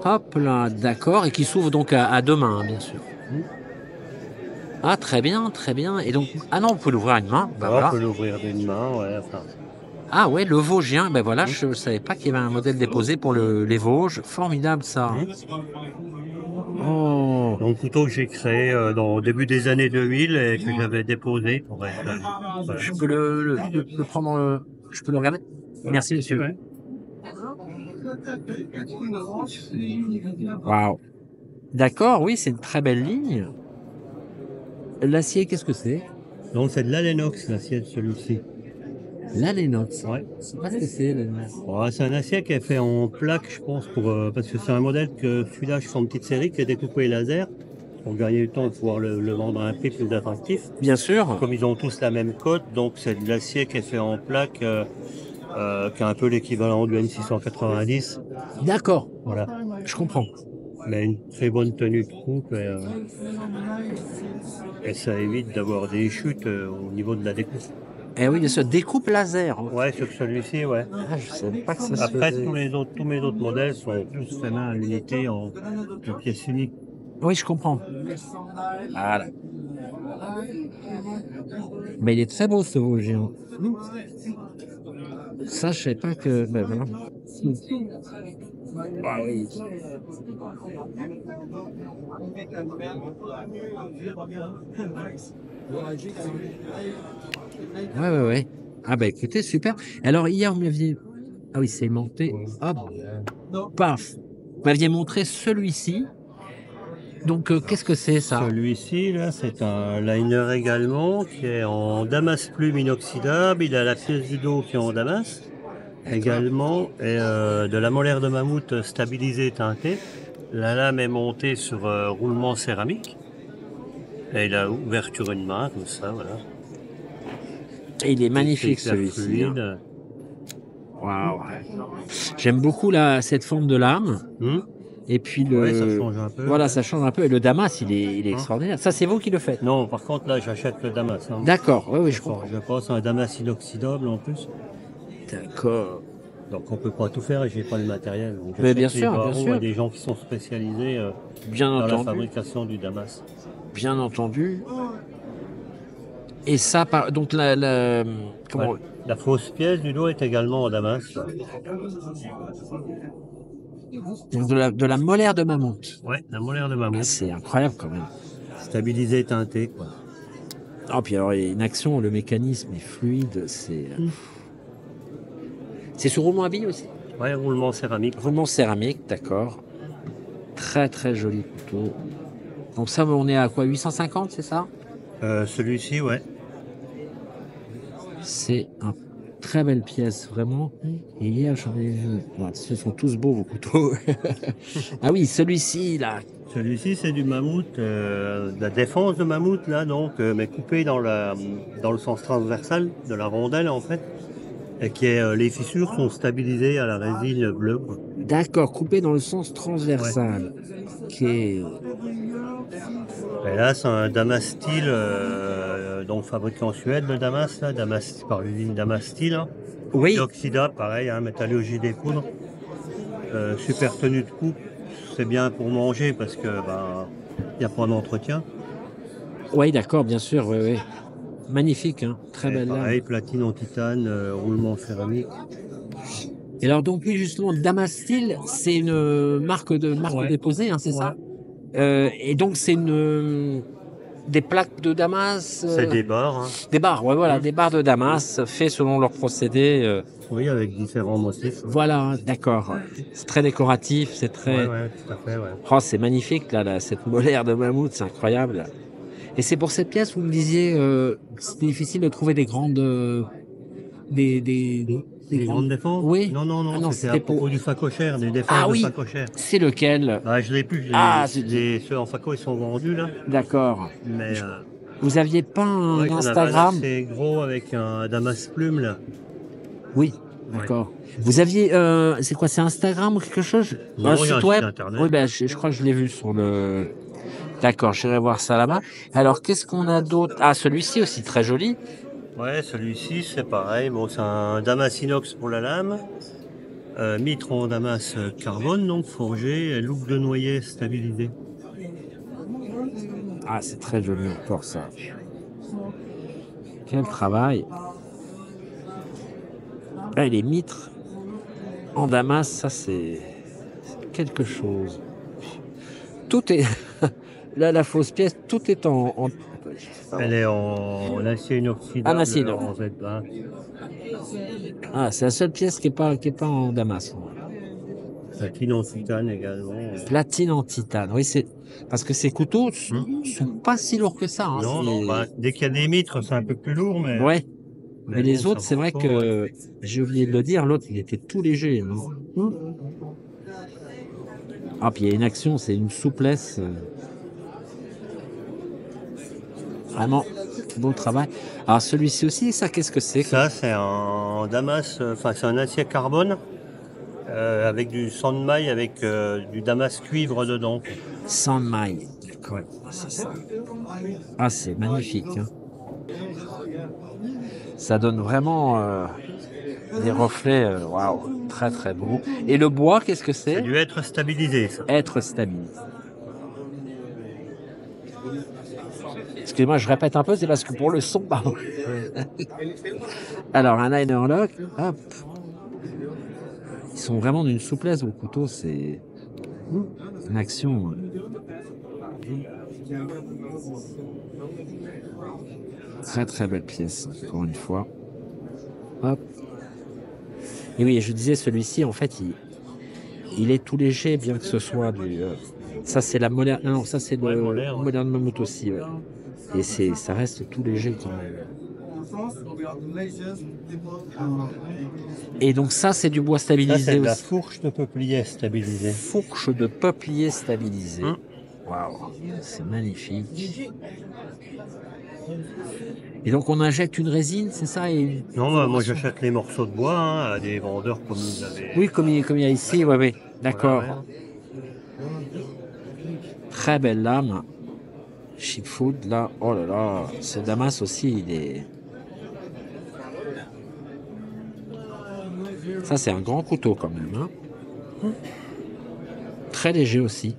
Hop là, d'accord, et qui s'ouvre donc à deux mains, hein, bien sûr. Ah, très bien, très bien. Et donc, ah non, vous pouvez l'ouvrir à une main. Bah, On voilà. peut l'ouvrir d'une main, ouais. Enfin, Ah ouais, le Vosgien. Ben voilà, je ne savais pas qu'il y avait un modèle déposé pour les Vosges. Formidable ça. Oh. donc, couteau que j'ai créé au début des années 2000 et que j'avais déposé pour être. Voilà. Je peux le prendre. Je peux le regarder. Merci monsieur. Ouais. Waouh. D'accord, oui, c'est une très belle ligne. L'acier, qu'est-ce que c'est? Donc, c'est de l'alénox, l'acier de celui-ci. L'alénox. Ouais. Je sais pas ce que c'est l'alénox. Ouais, c'est un acier qui est fait en plaque, je pense, parce que c'est un modèle que celui-là, je fais en petite série, qui est découpé laser pour gagner du temps de pouvoir le vendre à un prix plus attractif. Bien sûr. Comme ils ont tous la même cote, donc c'est de l'acier qui est fait en plaque, qui est un peu l'équivalent du N690. D'accord. Voilà. Je comprends. Mais une très bonne tenue de coupe et ça évite d'avoir des chutes au niveau de la découpe. Eh oui, bien sûr, découpe laser. Ouais, sur celui-ci, ouais. Ah, je savais pas que ça se Après, faisait. tous mes autres modèles sont tous faits main à l'unité en pièces uniques. Oui, je comprends. Voilà. Mais il est très beau ce Vosgien. Ça, je sais pas que. Ben voilà. Ah oui. Ouais. Ah bah écoutez, super. Alors hier, vous m'aviez... Ah oui, c'est monté. Hop. Paf. Vous m'aviez montré celui-ci. Donc, qu'est-ce que c'est ça? Celui-ci, là, c'est un liner également qui est en damas plume inoxydable. Il a la pièce du dos qui est en damas également et de la molaire de mammouth stabilisée teintée. La lame est montée sur roulement céramique et il a ouverture une main comme ça, voilà. Et il est magnifique C'est hyper celui-ci. Hein. fluide. Waouh. J'aime beaucoup cette forme de lame. Et puis Ouais, ça change un peu. Voilà, ça change un peu. Et le damas, il est extraordinaire. Ça, c'est vous qui le faites? Non, par contre, là, j'achète le damas. Hein. D'accord, oui, je comprends. Je pense à un damas inoxydable en plus. D'accord. Donc on peut pas tout faire et j'ai pas le matériel. Donc, je Mais sais bien que les sûr, bien barreaux, sûr. il y a des gens qui sont spécialisés Bien dans la entendu. fabrication du damas. Bien entendu. Et ça, donc comment, Ouais. La fausse pièce du dos est également en damas. donc de la molaire de mammouth. Ouais, la molaire de Ah, mammouth. c'est incroyable quand même. Stabilisé, teinté, quoi. Ah, puis alors, il y a une action, le mécanisme est fluide, c'est sur roulement à billes aussi. Ouais, roulement céramique. Roulement céramique, d'accord. Très très joli couteau. Donc ça, on est à quoi, 850, c'est ça? Celui-ci, ouais. C'est une très belle pièce, vraiment. Et hier, j'en ai vu. Ouais, ce sont tous beaux, vos couteaux. Ah oui, celui-ci, là. Celui-ci, c'est du mammouth, de la défense de mammouth, là, donc, mais coupé dans le sens transversal de la rondelle, en fait. Et les fissures sont stabilisées à la résine bleue, quoi. D'accord, coupé dans le sens transversal. Ok. Et là, c'est un Damas Steel, donc fabriqué en Suède, le Damas, là, par l'usine Damas Steel. Hein. Oui. Inoxydable, pareil, hein, métallurgie des poudres. Super tenue de coupe, c'est bien pour manger parce que y a pas d'entretien. Oui, d'accord, bien sûr, oui, oui. Magnifique, hein. Très belle lame. Pareil, platine en titane, roulement céramique. Et alors donc oui, justement, Damas Steel, c'est une marque Ouais. déposée, hein, c'est ça? Et donc c'est des plaques de Damas. C'est des barres. Hein. Des barres, ouais, voilà, des barres de Damas faits selon leur procédé. Oui, avec différents motifs. Voilà, d'accord. C'est très décoratif, c'est très. Ouais, tout à fait, ouais. Oh, c'est magnifique là, cette molaire de mammouth, c'est incroyable. Et c'est pour cette pièce, vous me disiez, c'était difficile de trouver des grandes, des grandes défenses. Oui. Non, Ah non, c'était à propos du facochère, des défenses Ah de oui. facochère. C'est lequel? Je l'ai plus. Ceux en faco, ils sont vendus là. D'accord. Mais vous aviez pas un ouais, Instagram? C'est gros avec un damas plume là. Oui. D'accord. Vous aviez, c'est quoi, c'est Instagram ou quelque chose? Non, Un il y a site un web? site internet. Oui, ben, je crois que je l'ai vu sur le. D'accord, j'irai voir ça là-bas. Alors, qu'est-ce qu'on a d'autre? Ah, celui-ci aussi, très joli. Ouais, celui-ci, c'est pareil. Bon, c'est un damas inox pour la lame. Mitre en damas carbone, donc forgé, et loupe de noyer stabilisé. Ah, c'est très joli encore ça. Quel travail. Là, les mitres en damas, ça c'est quelque chose. Tout est là, la fausse pièce, tout est en... Elle est en acier inoxydable. En acier en Z20. Ah, c'est la seule pièce qui est pas en damas. Platine en titane également. Platine en titane. Oui, c'est parce que ces couteaux sont pas si lourds que ça. Hein. Non, dès qu'il y a des mitres, c'est un peu plus lourd, mais. Ouais. Mais les bon, autres, c'est vrai que j'ai oublié de le dire, l'autre il était tout léger. Hein. Ah, puis il y a une action, c'est une souplesse. Vraiment bon travail. Alors celui-ci aussi, ça, qu'est-ce que c'est? Ça, c'est un damas, c'est un acier carbone avec du sang de maille, avec du damas cuivre dedans. Sang de maille, d'accord. C'est ça. Ah, c'est magnifique. Hein. Ça donne vraiment des reflets, waouh, très très beau. Et le bois, qu'est-ce que c'est? C'est du être stabilisé, ça. Être stabilisé. Excusez-moi, je répète un peu, c'est parce que pour le son, pardon. Alors, un liner lock, hop. Ils sont vraiment d'une souplesse, vos couteaux, c'est une action. Très très belle pièce, encore une fois. Hop. Et oui, je disais, celui-ci, en fait, il est tout léger, bien que ce soit du... ça, c'est la molaire... Non, ça, c'est le molaire de mammouth aussi, ouais. Et ça reste tout léger quand même. Et donc ça, c'est du bois stabilisé ça, c'est de la aussi. fourche de peuplier stabilisée. Fourche de peuplier stabilisée. Waouh, c'est magnifique. Et donc on injecte une résine, c'est ça? Non, moi j'achète les morceaux de bois à des vendeurs comme vous avez. Oui, comme il y a ici, oui, d'accord. Voilà, Très belle lame. Shipfood, là, oh là là, ce damas aussi, il est... Ça, c'est un grand couteau quand même. Hein. Très léger aussi.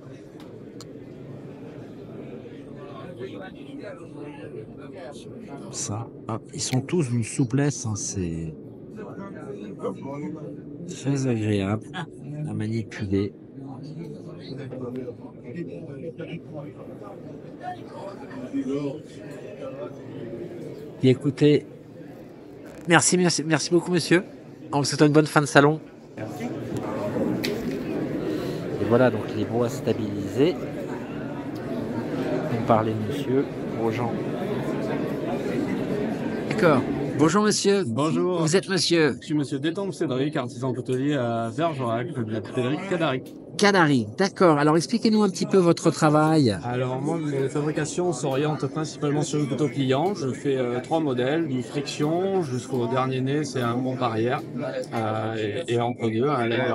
Ça, hop. Ils sont tous d'une souplesse. Hein, c'est très agréable à manipuler. Et écoutez, merci beaucoup, monsieur. On vous souhaite une bonne fin de salon. Et voilà, donc les bois stabilisés. On parlait de monsieur Grosjean. D'accord. Bonjour monsieur. Bonjour. Vous êtes monsieur Je suis monsieur Détente Cédric, artisan coutelier à Bergerac, de la coutellerie Cadaric. Canary, d'accord. Alors expliquez-nous un petit peu votre travail. Alors moi, mes fabrications s'orientent principalement sur le couteau pliant. Je fais 3 modèles, du friction jusqu'au dernier né, c'est un pont arrière. Et entre deux, un liner.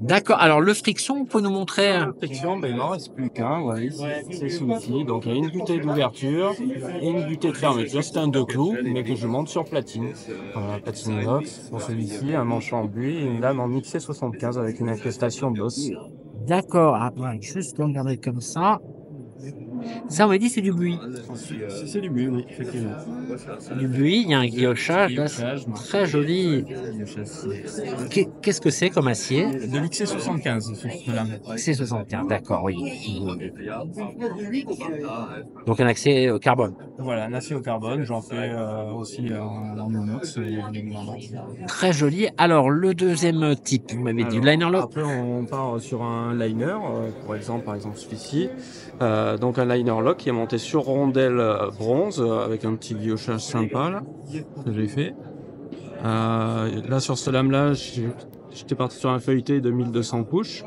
D'accord. Alors le friction, vous pouvez nous montrer Friction, ben il n'en reste plus qu'un, voilà, c'est celui-ci. Donc il y a une butée d'ouverture et une butée de fermeture. C'est un 2 clous, mais que je monte sur platine. Platine inox. Pour celui-ci, un manche en buis et une lame en XC75 avec une incrustation d'os. D'accord. Ah, ouais, juste regarder comme ça. Ça, on m'a dit, c'est du buis. C'est du buis, oui, effectivement. Du buis, il y a un guillochage, là, c'est très joli. Qu'est-ce que c'est comme acier? De l'XC75, sur ce lame. C75, d'accord, oui. Donc un accès carbone. Voilà, un acier au carbone, j'en fais aussi en inox. Très joli. Alors, le deuxième type, vous m'avez dit, liner lock. Après, on part sur un liner, par exemple celui-ci. Donc un liner lock qui est monté sur rondelle bronze avec un petit guillochage sympa là, que j'ai fait. Là sur ce lame là, j'étais parti sur un feuilleté de 1200 couches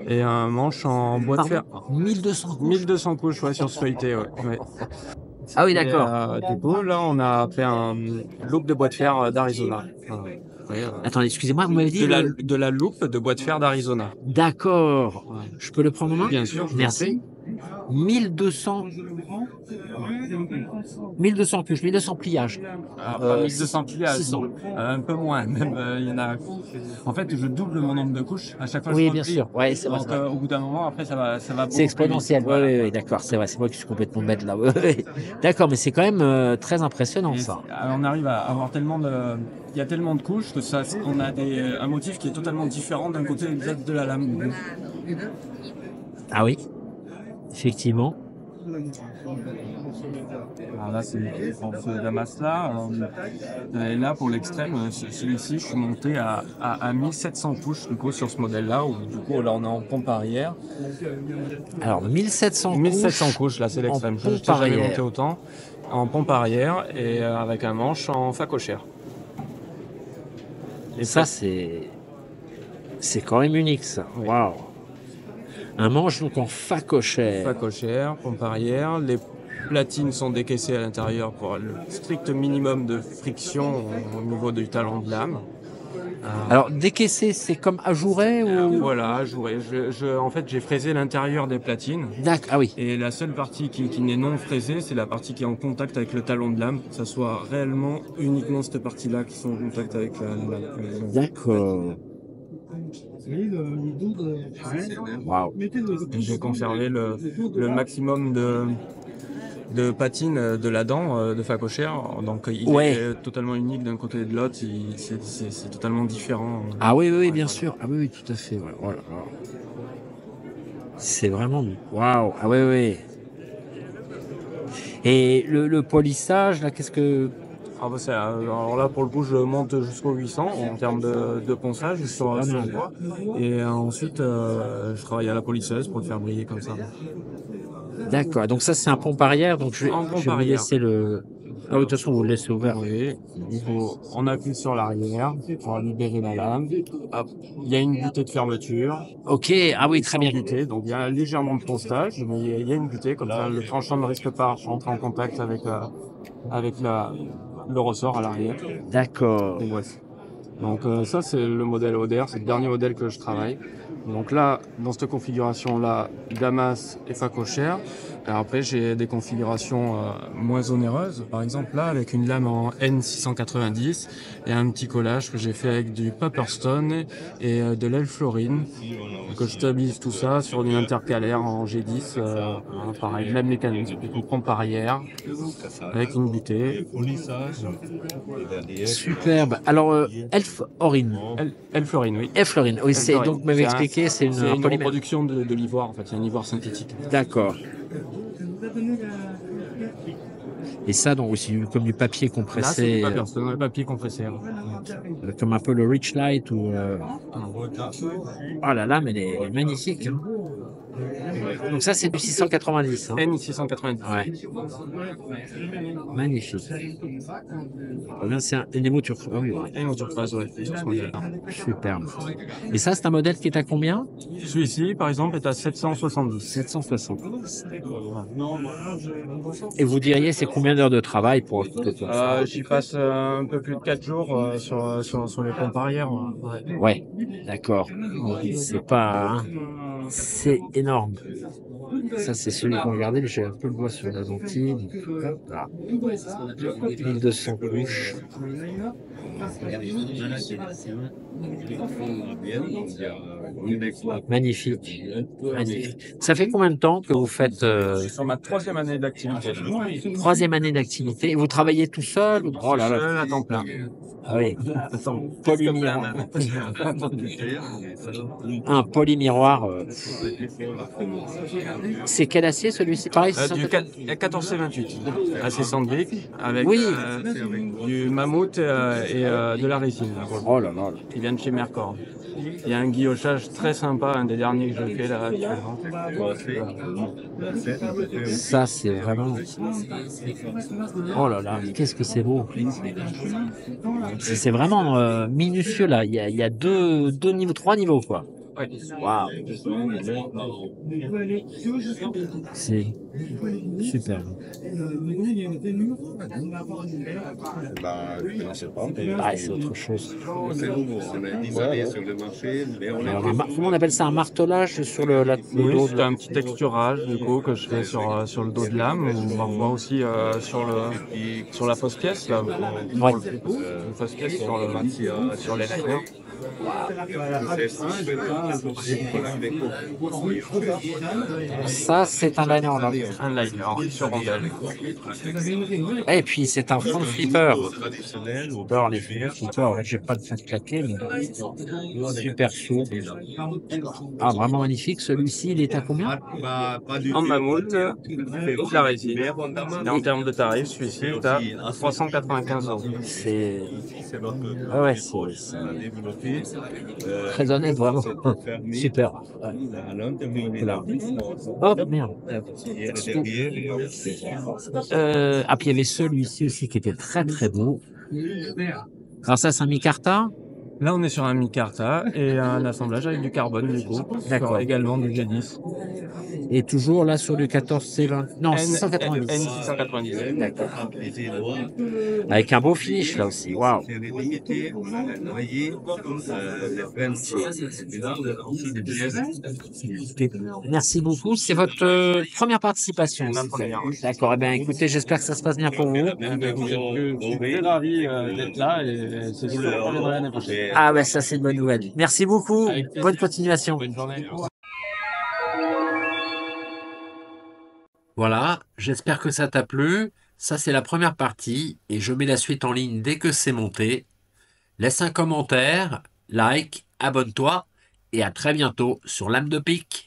et un manche en bois de fer. 1200 couches. 1200 couches, ouais, sur ce feuilleté, ouais. Ah oui, d'accord. Du coup, là, on a fait un loop de bois de fer d'Arizona. Attendez, excusez-moi, vous m'avez dit de la loupe de bois de fer d'Arizona. D'accord. Je peux le prendre en main? Bien sûr. Merci. 1200 couches, 1200 pliages. Pas 1200 pliages, 600. Un peu moins, même. Il y en a. En fait, je double mon nombre de couches à chaque fois. Oui, je bien replie. sûr. Ouais, c'est vrai. Donc, au bout d'un moment, après, ça va. C'est exponentiel. Oui, d'accord. C'est vrai. C'est moi qui suis complètement bête là. Ouais. D'accord, mais c'est quand même très impressionnant ça. On arrive à avoir tellement de. Il y a tellement de couches que ça, on a un motif qui est totalement différent d'un côté exact de la lame. Ah oui. Effectivement. Alors là, c'est pour ce damas-là. Et là, pour l'extrême, celui-ci, je suis monté à 1700 couches du coup, sur ce modèle-là. Où du coup, là, on est en pompe arrière. Alors, 1700 couches, là, c'est l'extrême. Je n'ai jamais monté autant. En pompe arrière et avec un manche en facochère. Et ça, c'est quand même unique, ça. Waouh. Un manche donc en facochère. Facochère, pompe arrière. Les platines sont décaissées à l'intérieur pour le strict minimum de friction au niveau du talon de lame. Alors, décaissé, c'est comme ajouré ou... Voilà, ajouré. En fait, j'ai fraisé l'intérieur des platines. D'accord, ah oui. Et la seule partie qui n'est non fraisée, c'est la partie qui est en contact avec le talon de lame. Que ça soit réellement uniquement cette partie-là qui sont en contact avec la lame. D'accord. Wow. J'ai conservé le maximum de patine de la dent de facochère, donc il est totalement unique d'un côté et de l'autre, c'est totalement différent. Ah oui, bien sûr. Ah oui, tout à fait. Ouais. Voilà. C'est vraiment... Waouh. Ah oui. Et le polissage, là, qu'est-ce que... Alors là, pour le coup, je monte jusqu'au 800 en termes de ponçage sur le bois. Et ensuite, je travaille à la polisseuse pour le faire briller comme ça. D'accord. Donc ça, c'est un pompe arrière. Donc je vais vous laisser le... Ah, de toute façon, vous le laissez ouvert. Oui. On appuie sur l'arrière pour libérer la lame. Hop. Il y a une butée de fermeture. Ok. Ah oui, très bien. Donc il y a légèrement de ponçage, mais il y a une butée. Comme ça, le tranchant ne risque pas d'entrer en contact avec le ressort à l'arrière. D'accord. Donc ça, c'est le modèle Oder. C'est le dernier modèle que je travaille. Donc là, dans cette configuration-là, damas et facochère. Alors après, j'ai des configurations moins onéreuses. Par exemple, là, avec une lame en N690 et un petit collage que j'ai fait avec du Paperstone et de l'Elflorine. Que je stabilise tout ça sur une intercalaire en G10. Pareil, même mécanisme. Je comprends par arrière avec une butée. Superbe. Alors, Elflorine. Elflorine, oui. Elflorine, oui, c'est Elflorine. donc, vous m'avez expliqué, c'est C'est une polymère. reproduction de l'ivoire, en fait. C'est un ivoire synthétique. D'accord. Et ça, donc, aussi comme du papier Là, c'est compressé, du Paperstone, le papier compressé. comme un peu le Rich Light ou. Oh là là, mais elle est magnifique. Hein. Donc ça, c'est du 690. Hein. N690. Ouais. Magnifique. Bien, c'est une émo turquoise. Ah oui, ouais. Et une surface, ouais. Sur ce modèle-là. Superbe. Et ça, c'est un modèle qui est à combien? Celui-ci, par exemple, est à 770. 760. Et vous diriez, c'est combien d'heures de travail pour tout ça? J'y passe un peu plus de 4 jours sur les pompes arrière. Ouais. Ouais, d'accord. C'est pas... hein. C'est énorme. Ça, c'est celui qu'on regardait, j'ai un peu le doigt sur la lentille. Voilà. 1200 couches. Magnifique. Magnifique. Ça fait combien de temps que vous faites... Sur ma 3e année d'activité. 3e année d'activité. Et vous travaillez tout seul? Oh là là. Seul à temps plein. Ah oui. Un polymiroir. C'est quel acier celui-ci? Pareil, Du 14C28, assez cendrique, avec Oui. du mammouth et de la résine. Oh là là. Qui vient de chez Mercor. Il y a un guillochage très sympa, un des derniers que je fais là actuellement. Ça, c'est vraiment... Oh là là, qu'est-ce que c'est beau. C'est vraiment minutieux là. Il y a deux niveaux, 3 niveaux quoi. Ouais. Waouh. C'est super. Ah, c'est autre chose. Alors, comment on appelle ça, un martelage sur le Oui, dos c'est un petit texturage du coup que je fais sur le dos de lame, ou parfois aussi sur la fausse pièce là. Ouais. Une fausse pièce sur les liners. Ça, c'est un liner là. Un liner sur rondelle. Et puis, c'est un front flipper. J'adore les flippers. Ouais, j'ai pas de faire claquer, mais super souple. Ah, vraiment magnifique. Celui-ci, il est à combien? En mammouth, de la résine. Et en termes de tarifs, celui-ci est à 395 €. C'est... Ah ouais, c'est très honnête, vraiment. Super. Ouais. Là. Hop, merde. Ah, puis il y avait celui-ci aussi qui était très très beau. Alors ça, c'est un micarta. Là, on est sur un micarta et un assemblage avec du carbone, du coup. D'accord. Également du G10. Et toujours là sur du 14C20. Non, 690. N690. D'accord. Avec un beau finish là aussi. Waouh. Merci beaucoup. C'est votre première participation. Ma première. D'accord. Eh bien, écoutez, j'espère que ça se passe bien pour vous. Je suis très ravi d'être là et c'est sûr qu'on reviendra l'année prochaine. Ah ouais, ça c'est une bonne nouvelle. Merci beaucoup. Bonne continuation. Bonne journée. Voilà, j'espère que ça t'a plu. Ça, c'est la première partie et je mets la suite en ligne dès que c'est monté. Laisse un commentaire, like, abonne-toi et à très bientôt sur Lame de Pique.